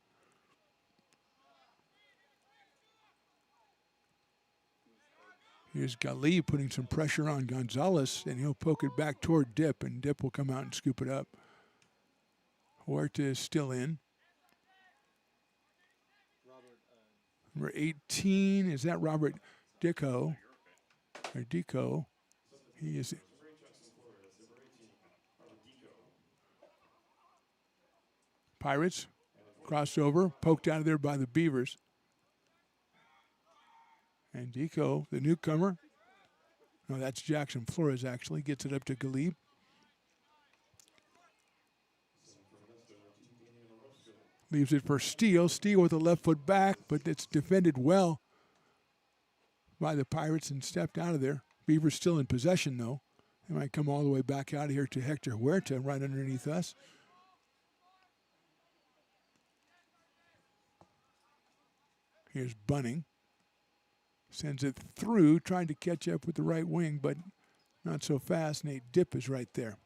Here's Gali putting some pressure on Gonzalez, and he'll poke it back toward Dip, and Dip will come out and scoop it up. Huerta is still in. Number 18, is that Robert Dicko? Or Dico. He is. Pirates, crossed over, poked out of there by the Beavers. And Dico, the newcomer. No, that's Jackson Flores, actually. Gets it up to Galib. Leaves it for Steele. Steele with a left foot back, but it's defended well by the Pirates and stepped out of there. Beavers still in possession, though. They might come all the way back out of here to Hector Huerta right underneath us. Here's Bunning. Sends it through, trying to catch up with the right wing, but not so fast. Nate Dip is right there.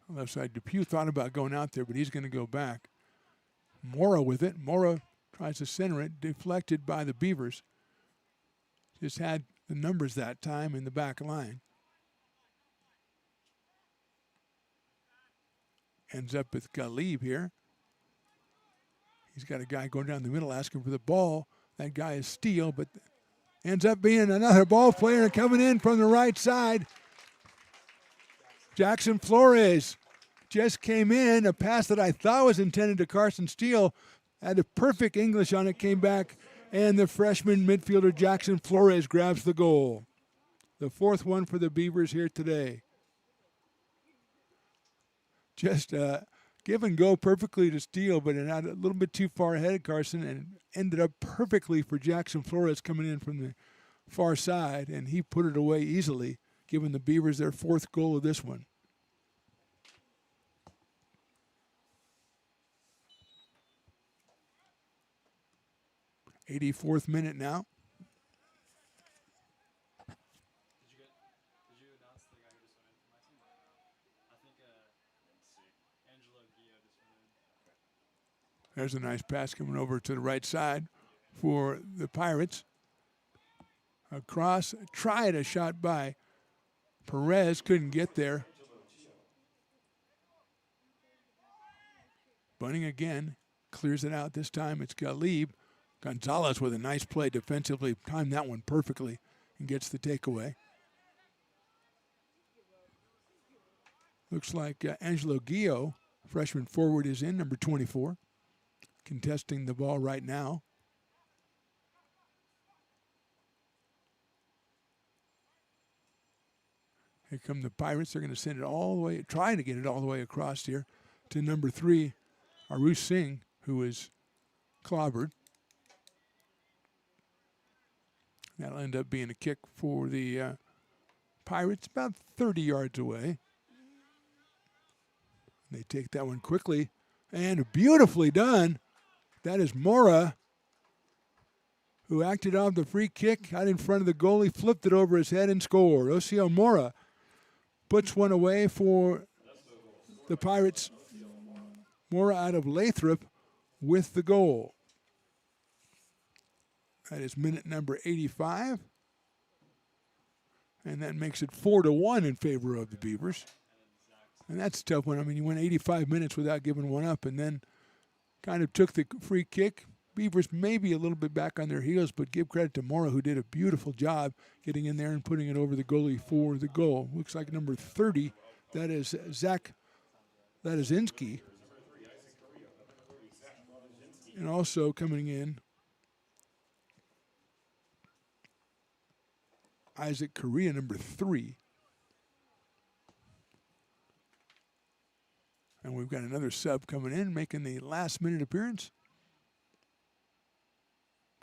Left side, Depew thought about going out there, but he's going to go back. Mora with it. Mora tries to center it, deflected by the Beavers. Just had the numbers that time in the back line. Ends up with Galib here. He's got a guy going down the middle asking for the ball. That guy is Steele, but ends up being another ball player coming in from the right side. Jackson Flores just came in. A pass that I thought was intended to Carson Steele. Had a perfect English on it, came back, and the freshman midfielder Jackson Flores grabs the goal. The fourth one for the Beavers here today. Just give and go perfectly to Steele, but it had a little bit too far ahead of Carson and ended up perfectly for Jackson Flores coming in from the far side, and he put it away easily, giving the Beavers their fourth goal of this one. '84th minute now. Did you announce the guy who just went in for my team? I think Angelo Gio just went in. There's a nice pass coming over to the right side for the Pirates. Across, tried a shot by Perez, couldn't get there. Bunning again, clears it out. This time it's Galib. Gonzalez with a nice play defensively, timed that one perfectly and gets the takeaway. Looks like Angelo Gio, freshman forward, is in, number 24, contesting the ball right now. Here come the Pirates. They're going to send it all the way, trying to get it all the way across here to number 3, Arush Singh, who is clobbered. That'll end up being a kick for the Pirates, about 30 yards away. They take that one quickly and beautifully done. That is Mora, who acted off the free kick, got in front of the goalie, flipped it over his head and scored. Osio Mora puts one away for the Pirates. Mora out of Lathrop with the goal. That is minute number 85. And that makes it 4-1 in favor of the Beavers. And that's a tough one. I mean, you went 85 minutes without giving one up and then kind of took the free kick. Beavers maybe a little bit back on their heels, but give credit to Mora, who did a beautiful job getting in there and putting it over the goalie for the goal. Looks like number 30, that is Zach Ladazinski. And also coming in, Isaac Correa, number 3. And we've got another sub coming in, making the last-minute appearance.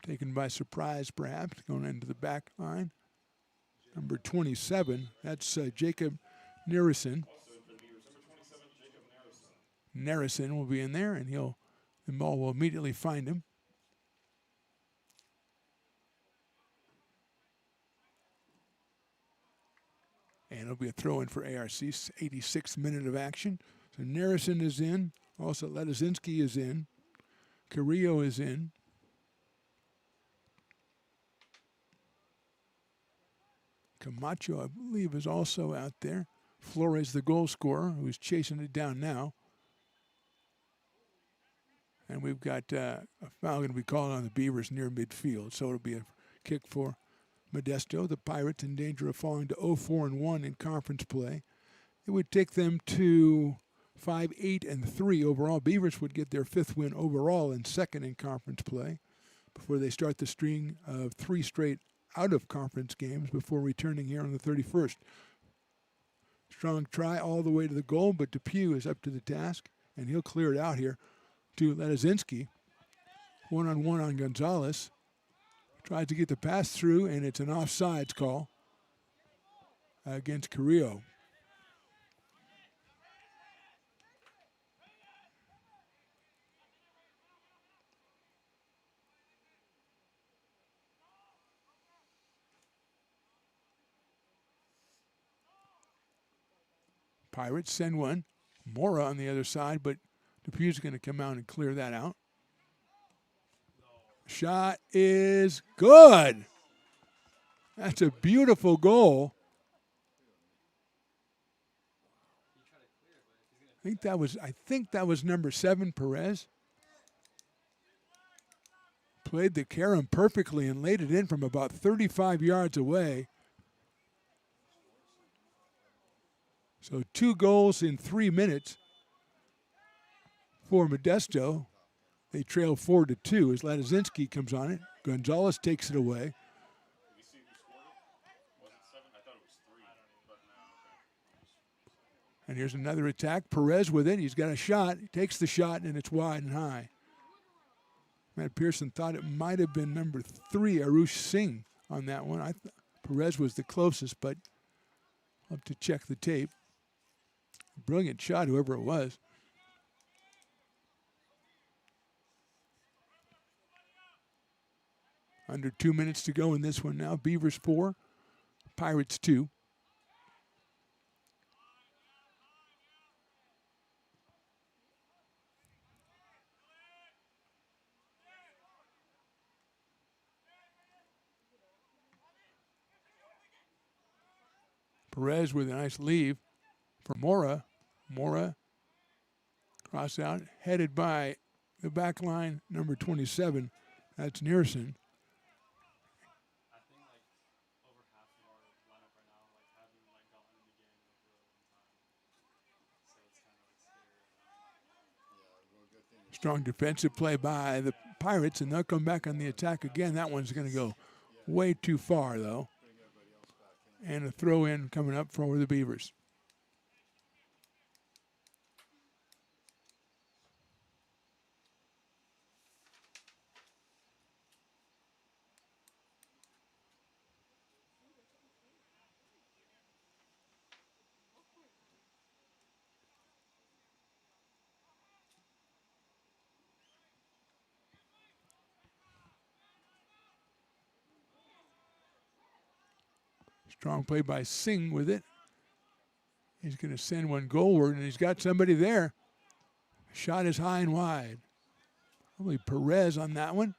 Taken by surprise, perhaps, going into the back line. Number 27, that's Jacob Narison. Narison will be in there, and the ball will immediately find him. And it'll be a throw-in for ARC, 86th minute of action. So Narison is in. Also, Ladazinski is in. Carrillo is in. Camacho, I believe, is also out there. Flores, the goal scorer, who's chasing it down now. And we've got a foul going to be called on the Beavers near midfield. So it'll be a kick for Modesto. The Pirates in danger of falling to 0-4-1 in conference play. It would take them to 5-8-3 overall. Beavers would get their 5th win overall and 2nd in conference play before they start the string of 3 straight out-of-conference games before returning here on the 31st. Strong try all the way to the goal, but Depew is up to the task, and he'll clear it out here to Ladazinski. One-on-one on Gonzalez. Tries to get the pass through, and it's an offsides call against Carrillo. Pirates send one. Mora on the other side, but Depew's going to come out and clear that out. Shot is good. That's a beautiful goal. I think that was number 7, Perez. Played the carom perfectly and laid it in from about 35 yards away. So 2 goals in 3 minutes for Modesto. They trail 4-2 as Ladazinski comes on it. Gonzalez takes it away. And here's another attack. Perez with it. He's got a shot. He takes the shot, and it's wide and high. Matt Pearson thought it might have been number 3, Arush Singh, on that one. Perez was the closest, but I'll have to check the tape. Brilliant shot, whoever it was. Under 2 minutes to go in this one now. Beavers 4, Pirates 2. Perez with a nice leave for Mora. Mora cross out, headed by the back line, number 27. That's Nearson. Strong defensive play by the Pirates, and they'll come back on the attack again. That one's going to go way too far, though. And a throw-in coming up for the Beavers. Strong play by Singh with it. He's going to send one goalward, and he's got somebody there. Shot is high and wide. Probably Perez on that one.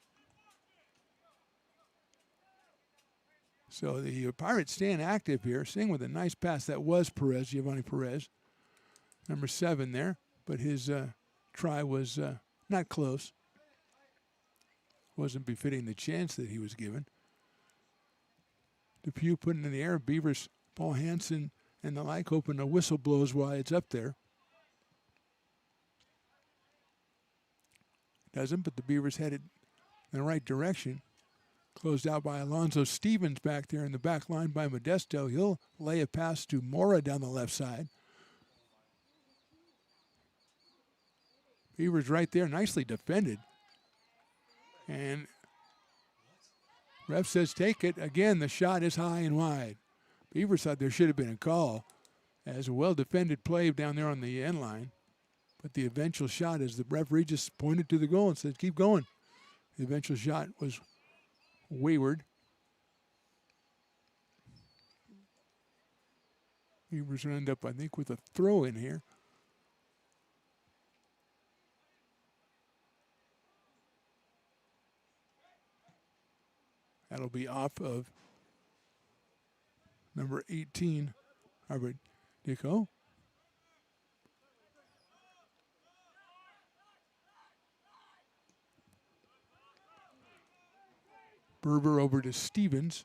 So the Pirates staying active here. Singh with a nice pass. That was Perez, Giovanni Perez. Number 7 there. But his try was not close. Wasn't befitting the chance that he was given. Depew putting in the air. Beavers, Paul Hansen and the like, hoping a whistle blows while it's up there. Doesn't, but the Beavers headed in the right direction. Closed out by Alonzo Stevens back there in the back line by Modesto. He'll lay a pass to Mora down the left side. Beavers right there, nicely defended. And ref says take it. Again, the shot is high and wide. Beavers thought there should have been a call as a well-defended play down there on the end line. But the eventual shot, as the referee just pointed to the goal and said, keep going. The eventual shot was wayward. Beavers will end up, I think, with a throw in here. That'll be off of number 18, Harvard Dicko. Berber over to Stevens.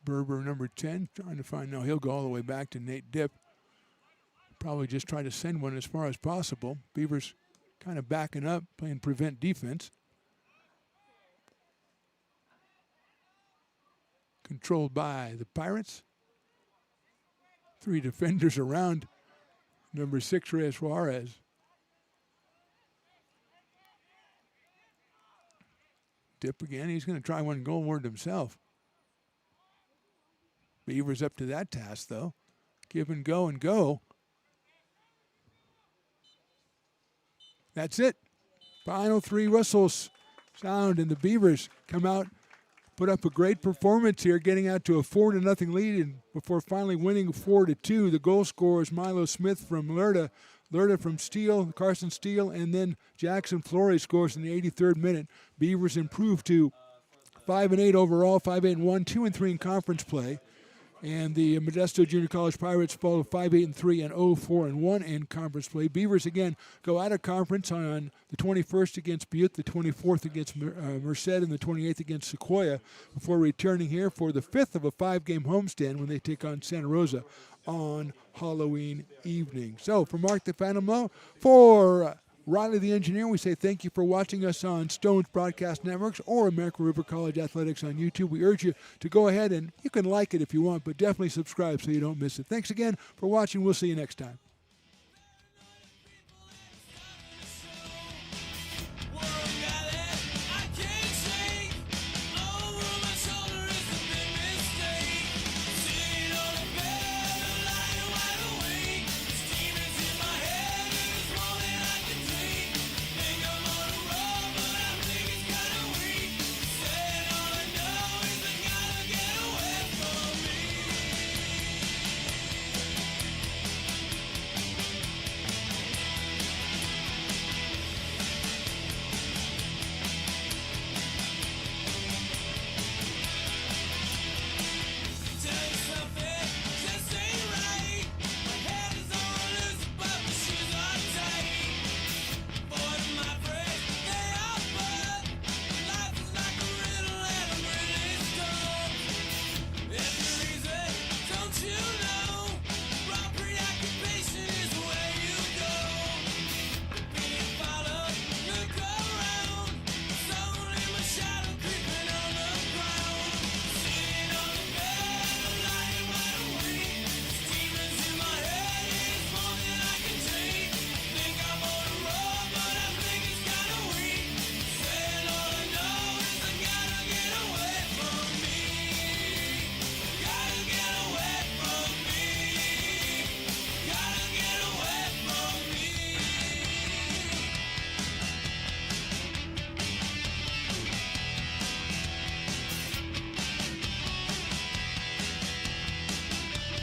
Berber, number 10, trying to find, no, he'll go all the way back to Nate Dipp. Probably just try to send one as far as possible. Beavers kind of backing up, playing prevent defense. Controlled by the Pirates. 3 defenders around number 6, Reyes Juarez. Dip again. He's going to try one goalward himself. Beavers up to that task, though. Give and go and go. That's it. Final 3 whistles sound, and the Beavers come out, put up a great performance here, getting out to a 4-0 lead, and before finally winning 4-2. The goal scorer is Milo Smith from Lerda. Lerda from Steele, Carson Steele, and then Jackson Flores scores in the 83rd minute. Beavers improved to 5-8 overall, 5-8-1, 2-3 in conference play. And the Modesto Junior College Pirates fall to 5-8-3 and 0-4-1 in conference play. Beavers again go out of conference on the 21st against Butte, the 24th against Merced, and the 28th against Sequoia, before returning here for the 5th of a 5-game homestand when they take on Santa Rosa on Halloween evening. So for Mark the Phantom Low, for Riley the Engineer, we say thank you for watching us on Stone's Broadcast Networks or American River College Athletics on YouTube. We urge you to go ahead and you can like it if you want, but definitely subscribe so you don't miss it. Thanks again for watching. We'll see you next time.